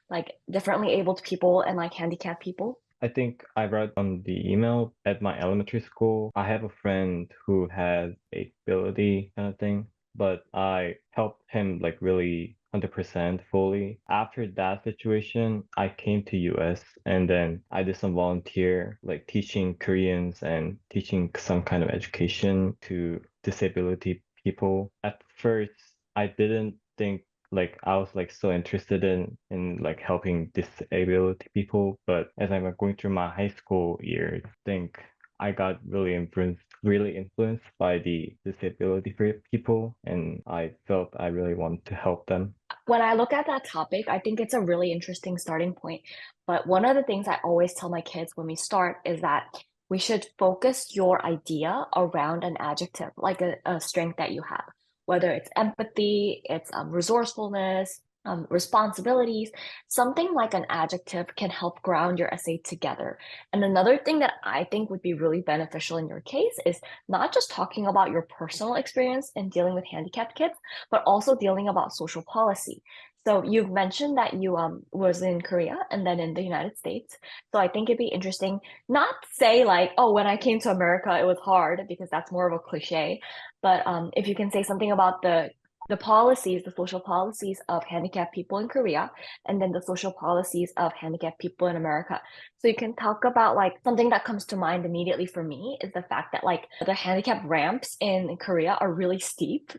like differently abled people and like handicapped people? I think I wrote on the email at my elementary school. I have a friend who has a ability kind of thing, but I helped him like really 100% fully. After that situation, I came to US and then I did some volunteer like teaching Koreans and teaching some kind of education to disability people. At first, I didn't think like I was like so interested in like helping disability people, but as I'm going through my high school years, I think I got really influenced really influenced by the disability people, and I felt I really wanted to help them. When I look at that topic, I think it's a really interesting starting point. But one of the things I always tell my kids when we start is that we should focus your idea around an adjective, like a strength that you have, whether it's empathy, it's resourcefulness, responsibilities, something like an adjective can help ground your essay together. And another thing that I think would be really beneficial in your case is not just talking about your personal experience in dealing with handicapped kids, but also dealing about social policy. So you've mentioned that you was in Korea and then in the United States. So I think it'd be interesting not say like, oh, when I came to America it was hard, because that's more of a cliche. But if you can say something about the policies, the social policies of handicapped people in Korea, and then the social policies of handicapped people in America. So you can talk about like something that comes to mind immediately for me is the fact that like the handicap ramps in Korea are really steep,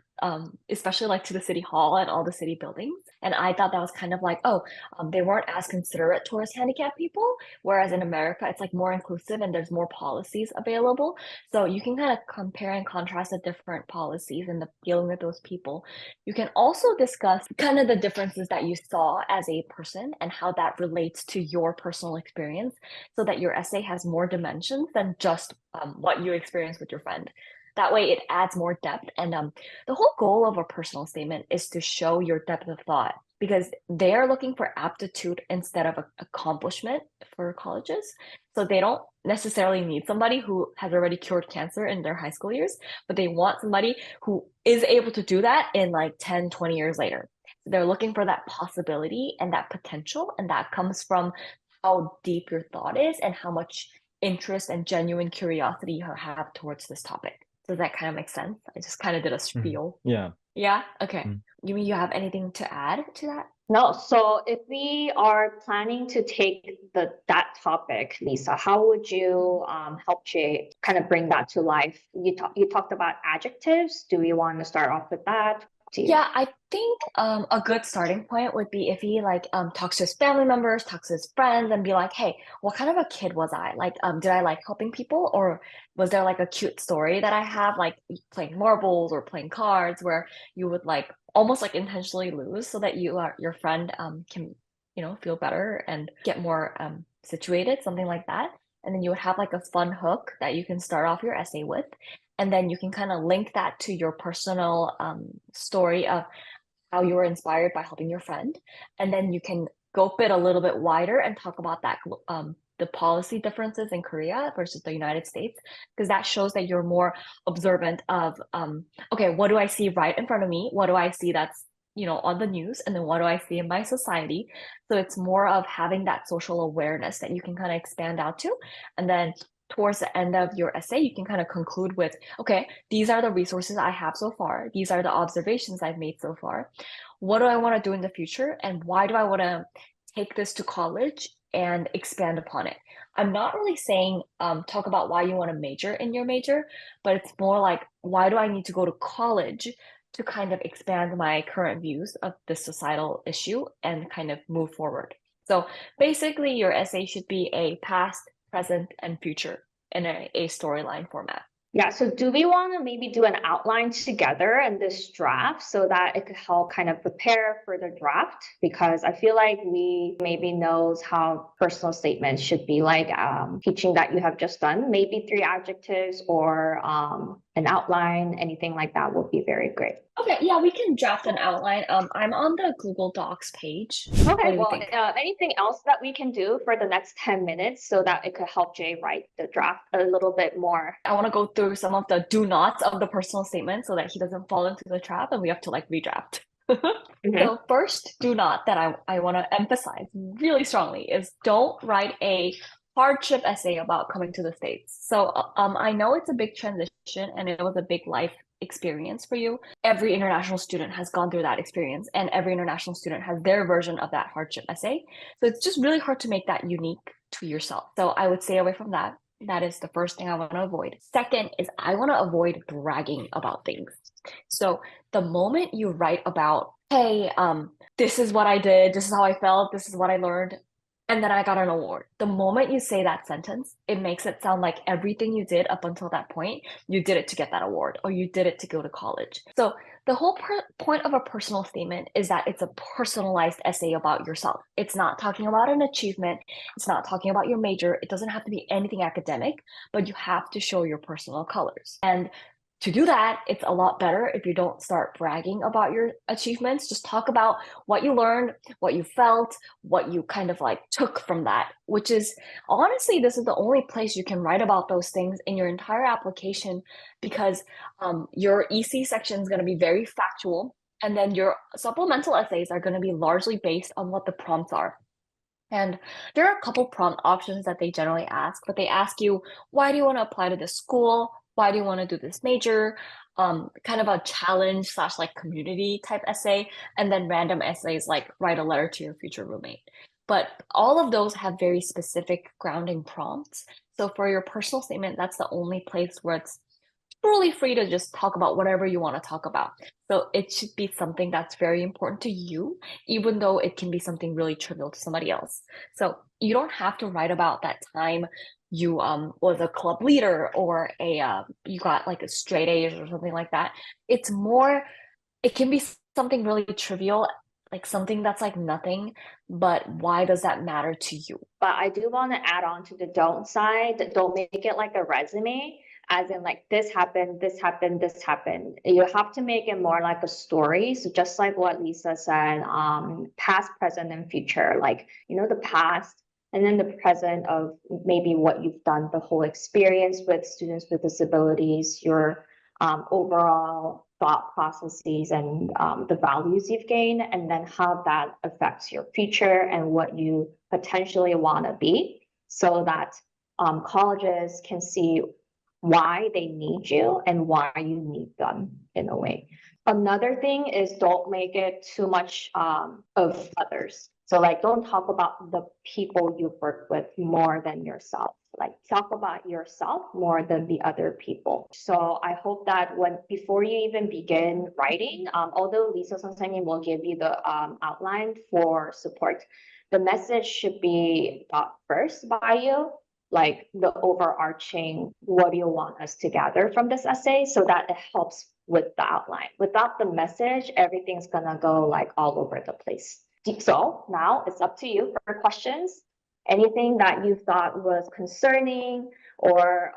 especially like to the city hall and all the city buildings. And I thought that was kind of like, oh, they weren't as considerate towards handicapped people, whereas in America it's like more inclusive and there's more policies available. So you can kind of compare and contrast the different policies and the dealing with those people. You can also discuss kind of the differences that you saw as a person and how that relates to your personal experience, so that your essay has more dimensions than just what you experienced with your friend. That way it adds more depth. And the whole goal of a personal statement is to show your depth of thought, because they're looking for aptitude instead of accomplishment for colleges. So they don't necessarily need somebody who has already cured cancer in their high school years, but they want somebody who is able to do that in like 10, 20 years later. So they're looking for that possibility and that potential, and that comes from how deep your thought is and how much interest and genuine curiosity you have towards this topic. Does that kind of make sense? I just kind of did a spiel. Yeah. Yeah? Okay. Mm. You mean you have anything to add to that? No, so if we are planning to take that topic, Lisa, how would you help Jay kind of bring that to life? You talked about adjectives. Do we want to start off with that? Yeah, I think a good starting point would be if he like talks to his family members, talks to his friends, and be like, hey, what kind of a kid was I? Like, did I like helping people, or was there like a cute story that I have, like playing marbles or playing cards, where you would like almost like intentionally lose so that your friend can, you know, feel better and get more situated, something like that. And then you would have like a fun hook that you can start off your essay with. And then you can kind of link that to your personal story of how you were inspired by helping your friend. And then you can go a little bit wider and talk about that the policy differences in Korea versus the United States, because that shows that you're more observant of, okay, what do I see right in front of me? What do I see that's, you know, on the news? And then what do I see in my society? So it's more of having that social awareness that you can kind of expand out to. And then towards the end of your essay, you can kind of conclude with, okay, these are the resources I have so far. These are the observations I've made so far. What do I want to do in the future? And why do I want to take this to college and expand upon it? I'm not really saying talk about why you want to major in your major, but it's more like, why do I need to go to college to kind of expand my current views of this societal issue and kind of move forward? So basically, your essay should be a past, present, and future in a storyline format. Yeah, so do we want to maybe do an outline together in this draft so that it could help kind of prepare for the draft? Because I feel like we maybe knows how personal statements should be like, teaching that you have just done, maybe 3 adjectives or an outline, anything like that would be very great. Okay, yeah, we can draft an outline. I'm on the Google Docs page. Okay, What do you well, think? anything else that we can do for the next 10 minutes so that it could help Jay write the draft a little bit more? I want to go through some of the do nots of the personal statement so that he doesn't fall into the trap and we have to like redraft. So first do not that I want to emphasize really strongly is don't write a hardship essay about coming to the States. So I know it's a big transition and it was a big life experience for you. Every international student has gone through that experience, and every international student has their version of that hardship essay. So it's just really hard to make that unique to yourself. So I would stay away from that. That is the first thing I want to avoid. Second is I want to avoid bragging about things. So the moment you write about, hey, this is what I did, this is how I felt, this is what I learned, and then I got an award. The moment you say that sentence, it makes it sound like everything you did up until that point, you did it to get that award or you did it to go to college. So the whole point of a personal statement is that it's a personalized essay about yourself. It's not talking about an achievement. It's not talking about your major. It doesn't have to be anything academic, but you have to show your personal colors. And to do that, it's a lot better if you don't start bragging about your achievements. Just talk about what you learned, what you felt, what you kind of like took from that, which is honestly, this is the only place you can write about those things in your entire application because your EC section is going to be very factual. And then your supplemental essays are going to be largely based on what the prompts are. And there are a couple prompt options that they generally ask, but they ask you, why do you want to apply to this school? Why do you want to do this major? Kind of a challenge slash like community type essay, and then random essays like write a letter to your future roommate. But all of those have very specific grounding prompts. So for your personal statement, that's the only place where it's truly free to just talk about whatever you want to talk about. So it should be something that's very important to you, even though it can be something really trivial to somebody else. So you don't have to write about that time you was a club leader or you got like a straight A's or something like that. It's more, it can be something really trivial, like something that's like nothing, but why does that matter to you? But I do want to add on to the don't side. Don't make it like a resume, as in like this happened, this happened, this happened. You have to make it more like a story. So just like what Lisa said, past, present, and future. Like, you know, the past and then the present of maybe what you've done, the whole experience with students with disabilities, your overall thought processes and the values you've gained, and then how that affects your future and what you potentially want to be, so that colleges can see why they need you and why you need them in a way. Another thing is don't make it too much of others. So like don't talk about the people you work with more than yourself. Like talk about yourself more than the other people. So I hope that before you even begin writing, although Lisa 선생님 will give you the outline for support, the message should be thought first by you, like the overarching, what do you want us to gather from this essay, so that it helps with the outline. Without the message, everything's gonna go like all over the place. So now it's up to you for questions. Anything that you thought was concerning or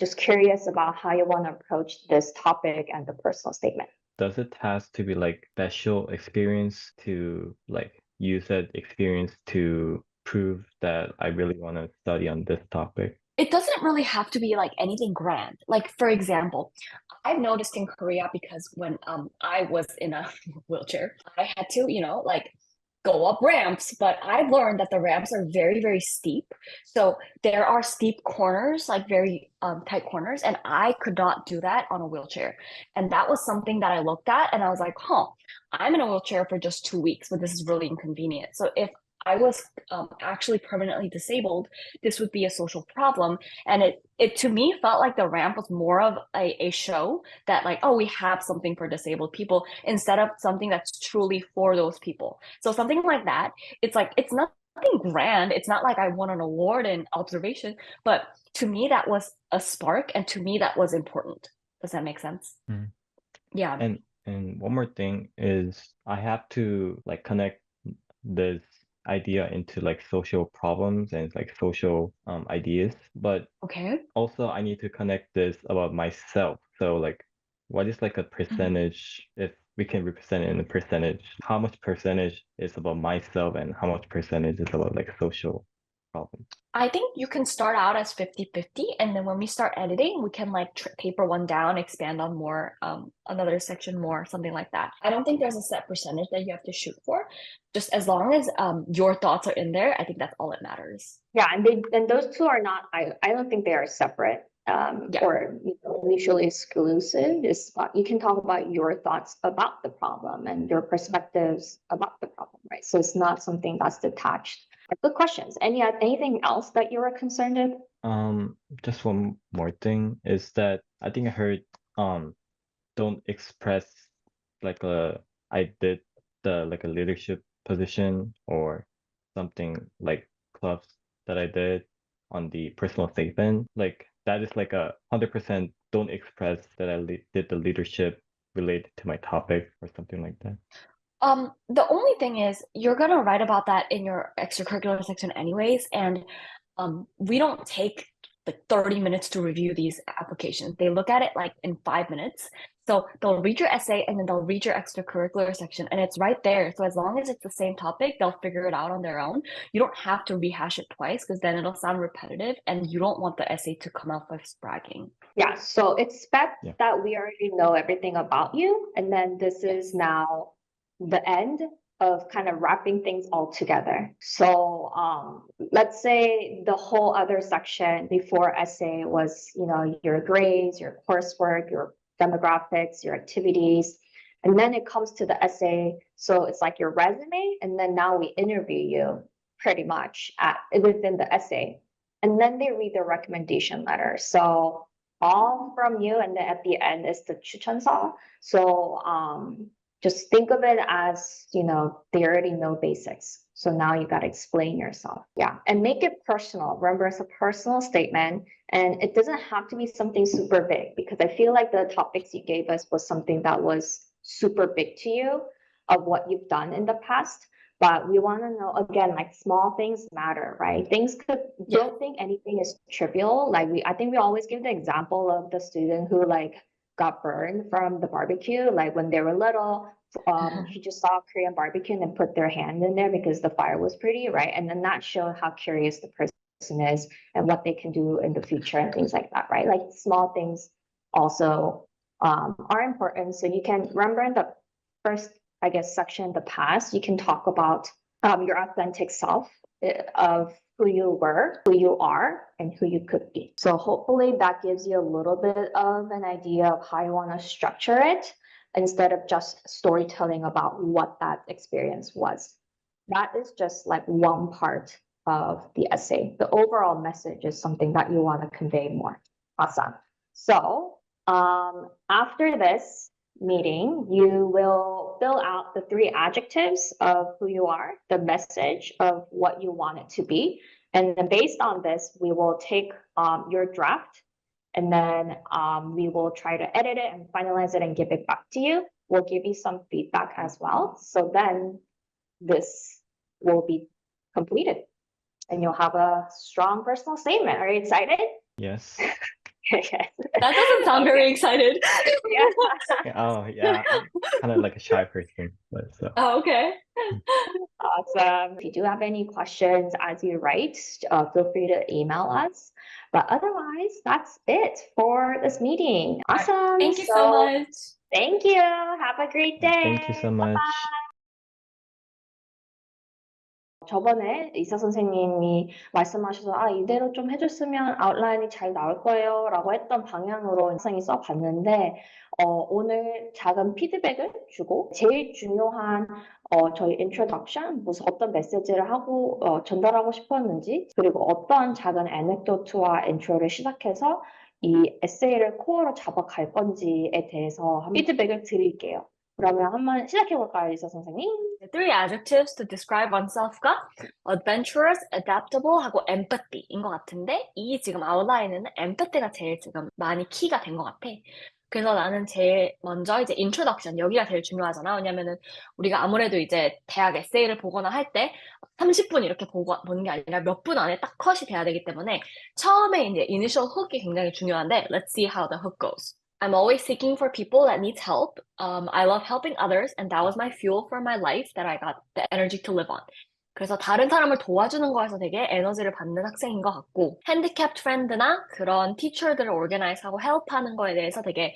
just curious about how you want to approach this topic and the personal statement. Does it has to be like special experience to like use that experience to prove that I really want to study on this topic? It doesn't really have to be like anything grand. Like for example, I've noticed in Korea, because when I was in a wheelchair, I had to, like go up ramps, but I've learned that the ramps are very, very steep. So there are steep corners, like very tight corners, and I could not do that on a wheelchair. And that was something that I looked at and I was like, I'm in a wheelchair for just 2 weeks, but this is really inconvenient. So if I was actually permanently disabled, this would be a social problem. And it to me felt like the ramp was more of a show that like, oh, we have something for disabled people, instead of something that's truly for those people. So something like that, it's like, it's nothing grand. It's not like I won an award in observation, but to me, that was a spark. And to me, that was important. Does that make sense? Mm. Yeah. And one more thing is I have to like connect this idea into like social problems and like social ideas, but Okay. also I need to connect this about myself. So like what is like a percentage, if we can represent it in a percentage, how much percentage is about myself and how much percentage is about like social problems? I think you can start out as 50-50, and then when we start editing, we can like taper one down, expand on more, another section more, something like that. I don't think there's a set percentage that you have to shoot for. Just as long as your thoughts are in there, I think that's all that matters. Yeah, and those two are not. I don't think they are separate. Or mutually exclusive. You can talk about your thoughts about the problem and your perspectives about the problem, right? So it's not something that's detached. Good questions. Anything else that you were concerned with? Just one more thing is that I think I heard don't express like I did the like a leadership position or something like clubs that I did on the personal statement, like that is like a 100% don't express that I did the leadership related to my topic or something like that. The only thing is you're gonna write about that in your extracurricular section anyways, and we don't take like 30 minutes to review these applications. They look at it like in 5 minutes. So they'll read your essay and then they'll read your extracurricular section, and it's right there. So as long as it's the same topic, they'll figure it out on their own. You don't have to rehash it twice because then it'll sound repetitive and you don't want the essay to come off as bragging. Yeah, so expect Yeah. that we already know everything about you, and then this is now the end of kind of wrapping things all together. So let's say the whole other section before essay was, you know, your grades, your coursework, your demographics, your activities, and then it comes to the essay. So it's like your resume, and then now we interview you pretty much within the essay, and then they read the recommendation letter. So all from you, and then at the end is the 추천서. So just think of it as, you know, they already know basics. So now you got to explain yourself. Yeah. And make it personal. Remember, it's a personal statement, and it doesn't have to be something super big, because I feel like the topics you gave us was something that was super big to you of what you've done in the past. But we want to know, again, like small things matter, right? Things don't think anything is trivial. Like I think we always give the example of the student who like got burned from the barbecue. Like when they were little, he just saw Korean barbecue and then put their hand in there because the fire was pretty, right? And then that showed how curious the person is and what they can do in the future and things like that, right? Like small things also are important. So you can remember in the first, I guess, section in the past, you can talk about your authentic self of who you were, who you are, and who you could be. So hopefully that gives you a little bit of an idea of how you want to structure it instead of just storytelling about what that experience was. That is just like one part of the essay. The overall message is something that you want to convey more. Awesome. So after this meeting, you will fill out the 3 adjectives of who you are, the message of what you want it to be. And then based on this, we will take your draft, and then we will try to edit it and finalize it and give it back to you. We'll give you some feedback as well. So then this will be completed and you'll have a strong personal statement. Are you excited? Yes. Yes. That doesn't sound very excited. Yeah. Oh, yeah. I'm kind of like a shy person, but so. Oh, okay. Awesome. If you do have any questions as you write, feel free to email us. But otherwise, that's it for this meeting. Awesome. Thank you so much. Thank you. Have a great day. Thank you so much. 저번에 이사 선생님이 말씀하셔서 이대로 좀 해줬으면 아웃라인이 잘 나올 거예요 라고 했던 방향으로 학생이 써봤는데 오늘 작은 피드백을 주고 제일 중요한 저희 introduction, 무슨 어떤 메시지를 하고 전달하고 싶었는지, 그리고 어떤 작은 anecdote와 intro를 시작해서 이 에세이를 코어로 잡아갈 건지에 대해서 피드백을 드릴게요. 그러면 한번 시작해볼까요, 이사 선생님? The 3 adjectives to describe oneself가 adventurous, adaptable 하고 empathy인 것 같은데 이 지금 아웃라인에는 empathy가 제일 지금 많이 키가 된 것 같아. 그래서 나는 제일 먼저 이제 introduction 여기가 제일 중요하잖아. 왜냐면은 우리가 아무래도 이제 대학 에세이를 보거나 할 때 30분 이렇게 보는 게 아니라 몇 분 안에 딱 컷이 돼야 되기 때문에 처음에 이제 initial hook이 굉장히 중요한데 let's see how the hook goes. I'm always seeking for people that needs help. I love helping others, and that was my fuel for my life that I got the energy to live on. 그래서 다른 사람을 도와주는 거에서 되게 에너지를 받는 학생인 것 같고, handicapped friend나 그런 teacher들을 organize하고 help하는 거에 대해서 되게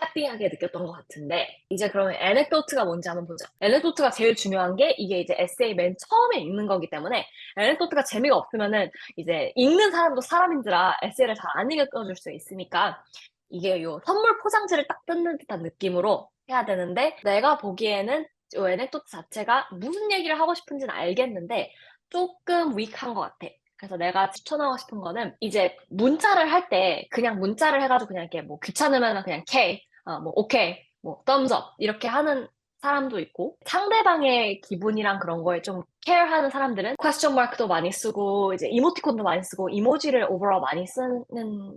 해피하게 느꼈던 것 같은데, 이제 그러면 anecdote가 뭔지 한번 보자. anecdote가 제일 중요한 게 이게 이제 에세이 맨 처음에 읽는 거기 때문에 anecdote가 재미가 없으면은 이제 읽는 사람도 사람인지라 에세이를 잘 안 읽어줄 수 있으니까 이게 요 선물 포장지를 딱 뜯는 듯한 느낌으로 해야 되는데 내가 보기에는 요 에넥도트 자체가 무슨 얘기를 하고 싶은지는 알겠는데 조금 위크한 것 같아. 그래서 내가 추천하고 싶은 거는 이제 문자를 할 때 그냥 문자를 해가지고 그냥 이렇게 뭐 귀찮으면 그냥 K, 뭐 오케이, 뭐 thumbs up 이렇게 하는 사람도 있고 상대방의 기분이랑 그런 거에 좀 care하는 사람들은 question mark도 많이 쓰고 이제 이모티콘도 많이 쓰고 이모지를 overall 많이 쓰는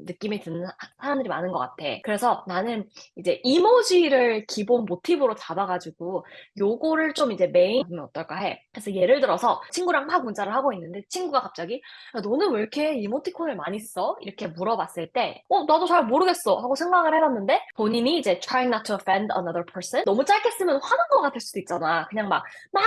느낌이 드는 사람들이 많은 것 같아. 그래서 나는 이제 이모지를 기본 모티브로 잡아가지고 요거를 좀 이제 메인 하면 어떨까 해. 그래서 예를 들어서 친구랑 막 문자를 하고 있는데 친구가 갑자기 야, 너는 왜 이렇게 이모티콘을 많이 써? 이렇게 물어봤을 때 나도 잘 모르겠어 하고 생각을 해봤는데 본인이 이제 trying not to offend another person 너무 짧게 쓰면 화난 것 같을 수도 있잖아. 그냥 막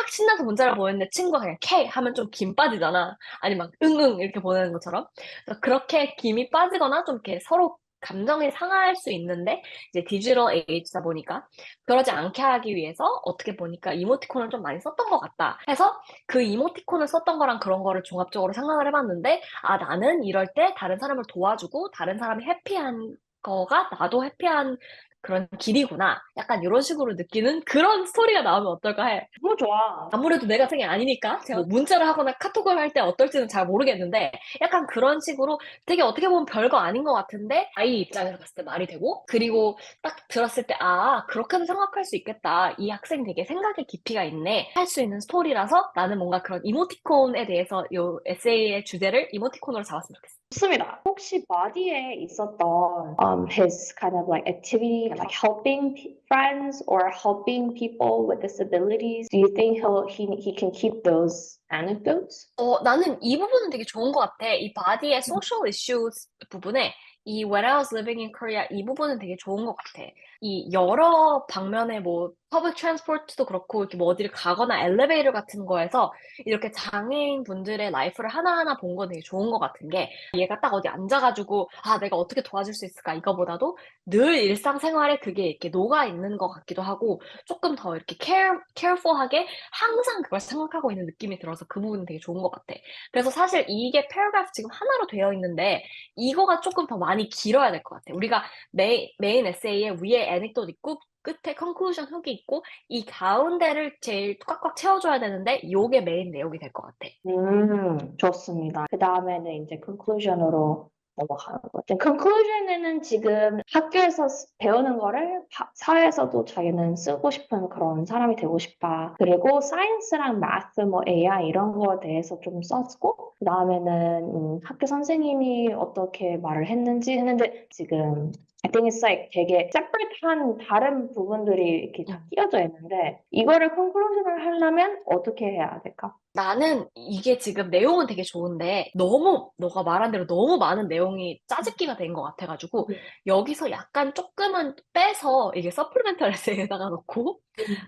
신나서 문자를 보냈는데 친구가 그냥 K 하면 좀 김 빠지잖아. 아니 막 응응 이렇게 보내는 것처럼. 그래서 그렇게 김이 빠지거나 좀 이렇게 서로 감정이 상할 수 있는데 이제 디지털 에이지다 보니까 그러지 않게 하기 위해서 어떻게 보니까 이모티콘을 좀 많이 썼던 것 같다 해서 그 이모티콘을 썼던 거랑 그런 거를 종합적으로 생각을 해봤는데 아 나는 이럴 때 다른 사람을 도와주고 다른 사람이 해피한 거가 나도 해피한 그런 길이구나. 약간 이런 식으로 느끼는 그런 스토리가 나오면 어떨까 해. 너무 좋아. 아무래도 내가 생이 아니니까 제가 뭐 문자를 하거나 카톡을 할 때 어떨지는 잘 모르겠는데 약간 그런 식으로 되게 어떻게 보면 별거 아닌 것 같은데 아이 입장에서 봤을 때 말이 되고 그리고 딱 들었을 때 아 그렇게도 생각할 수 있겠다. 이 학생 되게 생각의 깊이가 있네. 할 수 있는 스토리라서 나는 뭔가 그런 이모티콘에 대해서 요 에세이의 주제를 이모티콘으로 잡았으면 좋겠어. 좋습니다. 혹시 바디에 있었던 his kind of like activity like helping friends or helping people with disabilities? Do you think he can keep those anecdotes? 나는 이 부분은 되게 좋은 것 같아. 이 바디의 social issues 부분에 이 When I was living in Korea 이 부분은 되게 좋은 것 같아. 이 여러 방면의 뭐 public transport도 그렇고 이렇게 뭐 어디를 가거나 엘리베이터 같은 거에서 이렇게 장애인 분들의 라이프를 하나하나 본 건 되게 좋은 것 같은 게 얘가 딱 어디 앉아가지고 아 내가 어떻게 도와줄 수 있을까 이거보다도 늘 일상생활에 그게 이렇게 녹아 있는 것 같기도 하고 조금 더 이렇게 careful하게 항상 그걸 생각하고 있는 느낌이 들어서 그 부분은 되게 좋은 것 같아. 그래서 사실 이게 패러그래프 지금 하나로 되어 있는데 이거가 조금 더 많이 길어야 될 것 같아. 우리가 메인 에세이에 위에 애닉도트 있고 끝에 컨클루전 훅이 있고 이 가운데를 제일 꽉꽉 채워줘야 되는데 요게 메인 내용이 될 것 같아. 좋습니다. 그 다음에는 이제 conclusion으로 넘어가는 거죠. conclusion에는 지금 학교에서 배우는 거를 사회에서도 자기는 쓰고 싶은 그런 사람이 되고 싶다. 그리고 사이언스랑 math, 뭐 AI 이런 거에 대해서 좀 썼고 그 다음에는 학교 선생님이 어떻게 말을 했는데 지금 I think it's like 되게 separate한 다른 부분들이 이렇게 다 끼어져 있는데 이거를 conclusion을 하려면 어떻게 해야 될까? 나는 이게 지금 내용은 되게 좋은데 너무 너가 말한 대로 너무 많은 내용이 짜집기가 된 것 같아가지고 여기서 약간 조금은 빼서 이게 서플리멘털 에세이에다가 놓고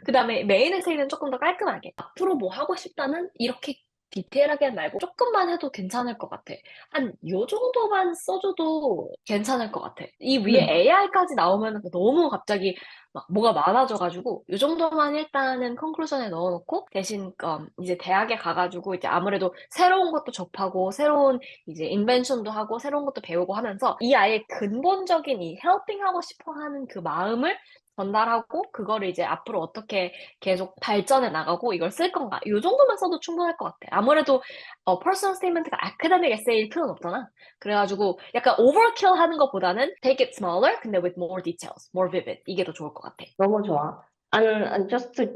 그 다음에 메인 에세이는 조금 더 깔끔하게 앞으로 뭐 하고 싶다는 이렇게 디테일하게 말고 조금만 해도 괜찮을 것 같아. 한 요 정도만 써줘도 괜찮을 것 같아. 이 위에 AI까지 나오면 너무 갑자기 막 뭐가 많아져가지고 요 정도만 일단은 컨클루전에 넣어놓고 대신 이제 대학에 가가지고 이제 아무래도 새로운 것도 접하고 새로운 이제 인벤션도 하고 새로운 것도 배우고 하면서 이 아이의 근본적인 이 헬핑하고 싶어하는 그 마음을 전달하고 그거를 이제 앞으로 어떻게 계속 발전해 나가고 이걸 쓸 건가 이 정도만 써도 충분할 것 같아. 아무래도 퍼스널 스테이트먼트가 아카데믹 에세이일 필요는 없잖아. 그래가지고 약간 오버킬 하는 것보다는 take it smaller 근데 with more details, more vivid 이게 더 좋을 것 같아. 너무 좋아. And just to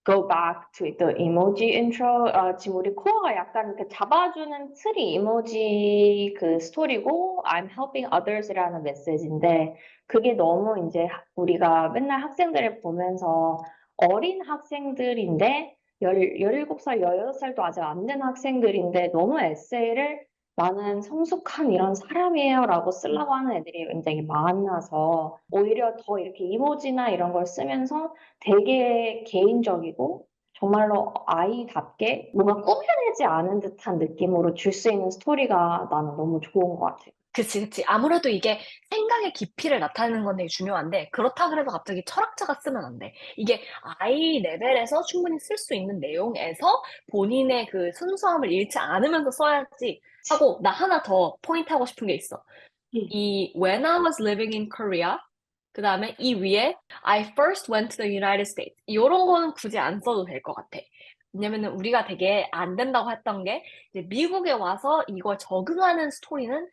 go back to the emoji intro, 지금 우리 코어가 약간 이렇게 잡아주는 틀이 이모지 그 스토리고 I'm helping others이라는 메시지인데 그게 너무 이제 우리가 맨날 학생들을 보면서 어린 학생들인데 17살, 18살도 아직 안 된 학생들인데 너무 에세이를 나는 성숙한 이런 사람이에요 라고 쓰려고 하는 애들이 굉장히 많아서 오히려 더 이렇게 이모지나 이런 걸 쓰면서 되게 개인적이고 정말로 아이답게 뭔가 꾸며내지 않은 듯한 느낌으로 줄 수 있는 스토리가 나는 너무 좋은 것 같아요. 그치. 아무래도 이게 생각의 깊이를 나타내는 건 되게 중요한데, 그렇다 그래서 갑자기 철학자가 쓰면 안 돼. 이게 아이 레벨에서 충분히 쓸 수 있는 내용에서 본인의 그 순수함을 잃지 않으면서 써야지 하고, 나 하나 더 포인트 하고 싶은 게 있어. 이 When I was living in Korea, 그 다음에 이 위에 I first went to the United States. 이런 거는 굳이 안 써도 될 것 같아. 왜냐면은 우리가 되게 안 된다고 했던 게, 이제 미국에 와서 이걸 적응하는 스토리는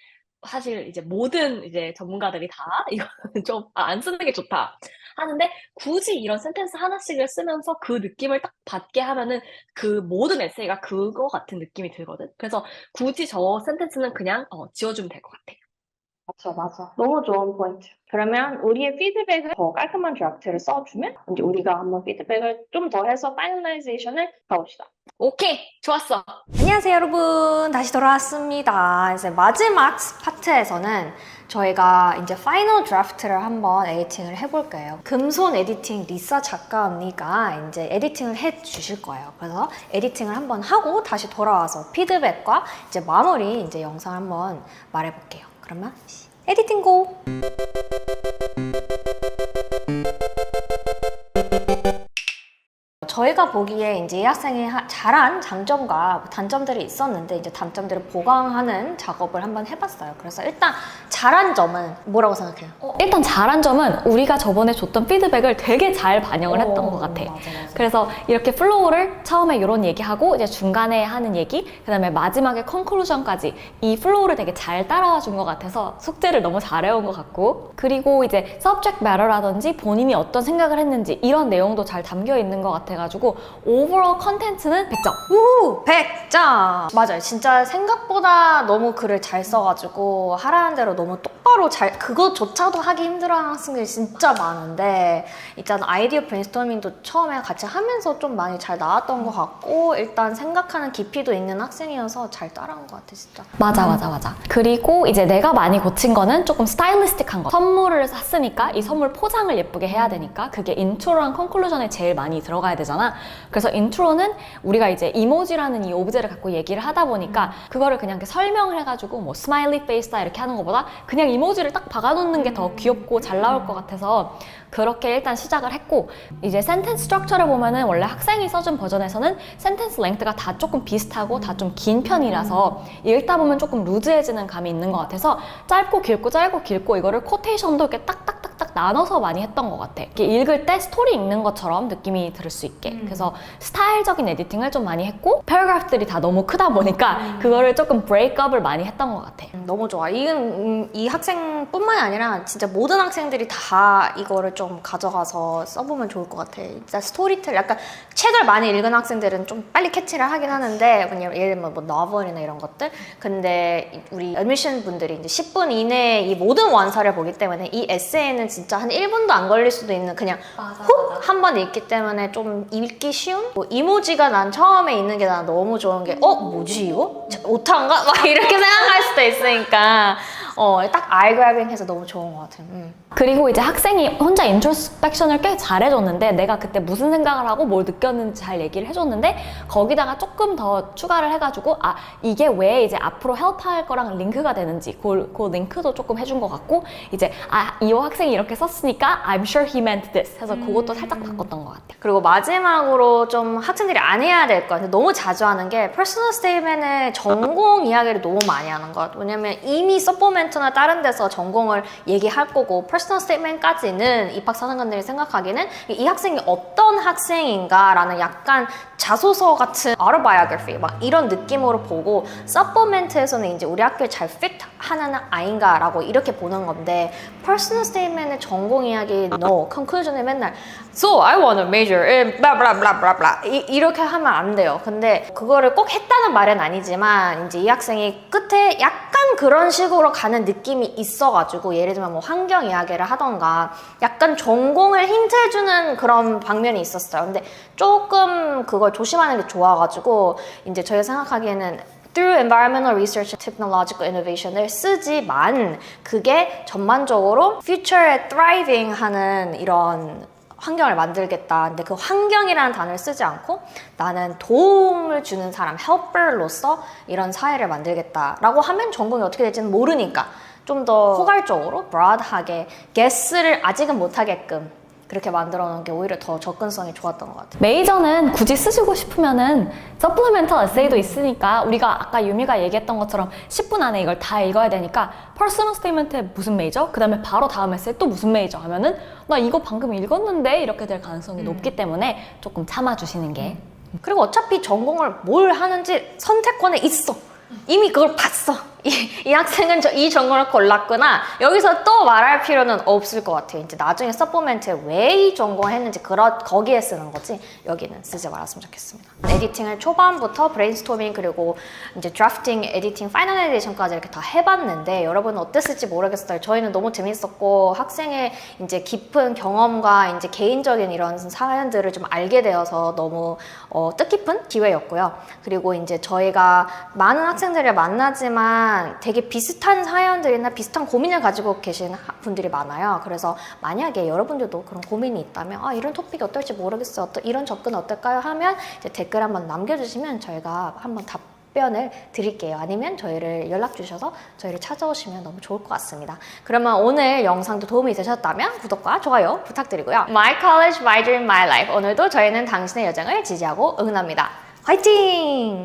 사실 이제 모든 이제 전문가들이 다 이거는 좀 안 쓰는 게 좋다 하는데 굳이 이런 센텐스 하나씩을 쓰면서 그 느낌을 딱 받게 하면은 그 모든 에세이가 그거 같은 느낌이 들거든. 그래서 굳이 저 센텐스는 그냥 지워주면 될 것 같아. 맞아. 너무 좋은 포인트. 그러면 우리의 피드백을 더 깔끔한 드래프트를 써주면 이제 우리가 한번 피드백을 좀 더 해서 파이널라이제이션을 가봅시다. 오케이, 좋았어. 안녕하세요 여러분, 다시 돌아왔습니다. 이제 마지막 파트에서는 저희가 이제 파이널 드래프트를 한번 에디팅을 해볼 거예요. 금손 에디팅 리사 작가 언니가 이제 에디팅을 해 주실 거예요. 그래서 에디팅을 한번 하고 다시 돌아와서 피드백과 이제 마무리 이제 영상 한번 말해볼게요. 그러면 에디팅 고! 저희가 보기에 이제 이 학생이 잘한 장점과 단점들이 있었는데 이제 단점들을 보강하는 작업을 한번 해봤어요. 그래서 일단 잘한 점은 뭐라고 생각해요? 일단 잘한 점은 우리가 저번에 줬던 피드백을 되게 잘 반영을 했던 것 같아. 맞아. 그래서 이렇게 플로우를 처음에 이런 얘기하고 이제 중간에 하는 얘기, 그 다음에 마지막에 컨클루전까지 이 플로우를 되게 잘 따라와 준 것 같아서 숙제를 너무 잘해온 것 같고, 그리고 이제 subject matter라든지 본인이 어떤 생각을 했는지 이런 내용도 잘 담겨 있는 것 같아가지고 오버all 컨텐츠는 100점. 우! 100점! 맞아요. 진짜 생각보다 너무 글을 잘 써가지고 하라는 대로 너무 똑바로 그것조차도 하기 힘들어하는 학생들이 진짜 많은데 일단 아이디어 브레인스토밍도 처음에 같이 하면서 좀 많이 잘 나왔던 것 같고 일단 생각하는 깊이도 있는 학생이어서 잘 따라한 것 같아 진짜. 맞아. 그리고 이제 내가 많이 고친 거는 조금 스타일리스틱한 거. 선물을 샀으니까 이 선물 포장을 예쁘게 해야 되니까 그게 인트로랑 컨클루전에 제일 많이 들어가야 되잖아. 그래서 인트로는 우리가 이제 이모지라는 이 오브제를 갖고 얘기를 하다 보니까 그거를 그냥 이렇게 설명을 해가지고 뭐 스마일리 페이스다 이렇게 하는 것보다 그냥 이모지를 딱 박아놓는 게 더 귀엽고 잘 나올 것 같아서 그렇게 일단 시작을 했고, 이제 센텐스 스트럭처를 보면은 원래 학생이 써준 버전에서는 센텐스 랭크가 다 조금 비슷하고 다 좀 긴 편이라서 읽다 보면 조금 루즈해지는 감이 있는 것 같아서 짧고 길고 이거를 코테이션도 이렇게 딱딱딱딱 나눠서 많이 했던 것 같아. 이렇게 읽을 때 스토리 읽는 것처럼 느낌이 들을 수 있게. 그래서 스타일적인 에디팅을 좀 많이 했고 패러그래프들이 다 너무 크다 보니까 그거를 조금 브레이크업을 많이 했던 것 같아. 너무 좋아. 이 학생뿐만이 아니라 진짜 모든 학생들이 다 이거를 좀 가져가서 써보면 좋을 것 같아. 진짜 스토리텔, 약간 책을 많이 읽은 학생들은 좀 빨리 캐치를 하긴 하는데, 그냥 예를 들면 뭐 너블이나 이런 것들. 근데 우리 애드미션 분들이 이제 10분 이내에 이 모든 원서를 보기 때문에 이 에세이는 진짜 한 1분도 안 걸릴 수도 있는 그냥 훅 한 번 읽기 때문에 좀 읽기 쉬운? 뭐 이모지가 난 처음에 있는 게 난 너무 좋은 게 뭐지 이거? 오타인가? 막 이렇게 생각할 수도 있으니까 딱 아이그래빙해서 너무 좋은 것 같아요. 그리고 이제 학생이 혼자 인트로스펙션을 꽤 잘해줬는데 내가 그때 무슨 생각을 하고 뭘 느꼈는지 잘 얘기를 해줬는데 거기다가 조금 더 추가를 해가지고 이게 왜 이제 앞으로 헬프할 거랑 링크가 되는지 그 링크도 조금 해준 것 같고, 이제 이 학생이 이렇게 썼으니까 I'm sure he meant this 해서 그것도 살짝 바꿨던 것 같아. 그리고 마지막으로 좀 학생들이 안 해야 될 것 같아요. 너무 자주 하는 게 퍼스널 스테이트먼의 전공 이야기를 너무 많이 하는 것 같아요. 왜냐면 이미 서포멘트나 다른 데서 전공을 얘기할 거고 퍼스널 스테이트먼까지는 입학사정관들이 생각하기에는 이 학생이 어떤 학생인가라는 약간 자소서 같은 autobiography 막 이런 느낌으로 보고 서포멘트에서는 이제 우리 학교에 잘 핏하는 아이인가라고 이렇게 보는 건데 퍼스널 스테이트먼의 전공 이야기 no, conclusion에 맨날 So I want to major in blah blah blah blah blah 이렇게 하면 안 돼요. 근데 그거를 꼭 했다는 말은 아니지만 이제 이 학생이 끝에 약간 그런 식으로 가는 느낌이 있어가지고 예를 들면 뭐 환경 이야기를 하던가 약간 전공을 힌트해주는 그런 방면이 있었어요. 근데 조금 그걸 조심하는 게 좋아가지고 이제 저희가 생각하기에는 through environmental research and technological innovation을 쓰지만 그게 전반적으로 future에 thriving 하는 이런 환경을 만들겠다. 근데 그 환경이라는 단어를 쓰지 않고 나는 도움을 주는 사람, helper로서 이런 사회를 만들겠다라고 하면 전공이 어떻게 될지는 모르니까 좀 더 포괄적으로 broad하게 guess를 아직은 못하게끔 그렇게 만들어 놓은 게 오히려 더 접근성이 좋았던 것 같아요. 메이저는 굳이 쓰시고 싶으면은 서플리멘탈 에세이도 있으니까 우리가 아까 유미가 얘기했던 것처럼 10분 안에 이걸 다 읽어야 되니까 퍼스널 스테이트먼트에 무슨 메이저? 그 다음에 바로 다음 에세이 또 무슨 메이저 하면은 나 이거 방금 읽었는데 이렇게 될 가능성이 높기 때문에 조금 참아주시는 게. 그리고 어차피 전공을 뭘 하는지 선택권에 있어. 이미 그걸 봤어. 이 학생은 이 전공을 골랐구나. 여기서 또 말할 필요는 없을 것 같아요. 이제 나중에 서포멘트에 왜 이 전공을 했는지 거기에 쓰는 거지 여기는 쓰지 말았으면 좋겠습니다. 에디팅을 초반부터 브레인스토밍 그리고 이제 드래프팅, 에디팅, 파이널라이제이션까지 이렇게 다 해봤는데 여러분은 어땠을지 모르겠어요. 저희는 너무 재밌었고 학생의 이제 깊은 경험과 이제 개인적인 이런 사연들을 좀 알게 되어서 너무 뜻깊은 기회였고요. 그리고 이제 저희가 많은 학생들을 만나지만 되게 비슷한 사연들이나 비슷한 고민을 가지고 계신 분들이 많아요. 그래서 만약에 여러분들도 그런 고민이 있다면 이런 토픽이 어떨지 모르겠어요. 이런 접근 어떨까요? 하면 이제 댓글 한번 남겨주시면 저희가 한번 답변을 드릴게요. 아니면 저희를 연락 주셔서 저희를 찾아오시면 너무 좋을 것 같습니다. 그러면 오늘 영상도 도움이 되셨다면 구독과 좋아요 부탁드리고요. My College, My Dream, My Life. 오늘도 저희는 당신의 여정을 지지하고 응원합니다. 화이팅!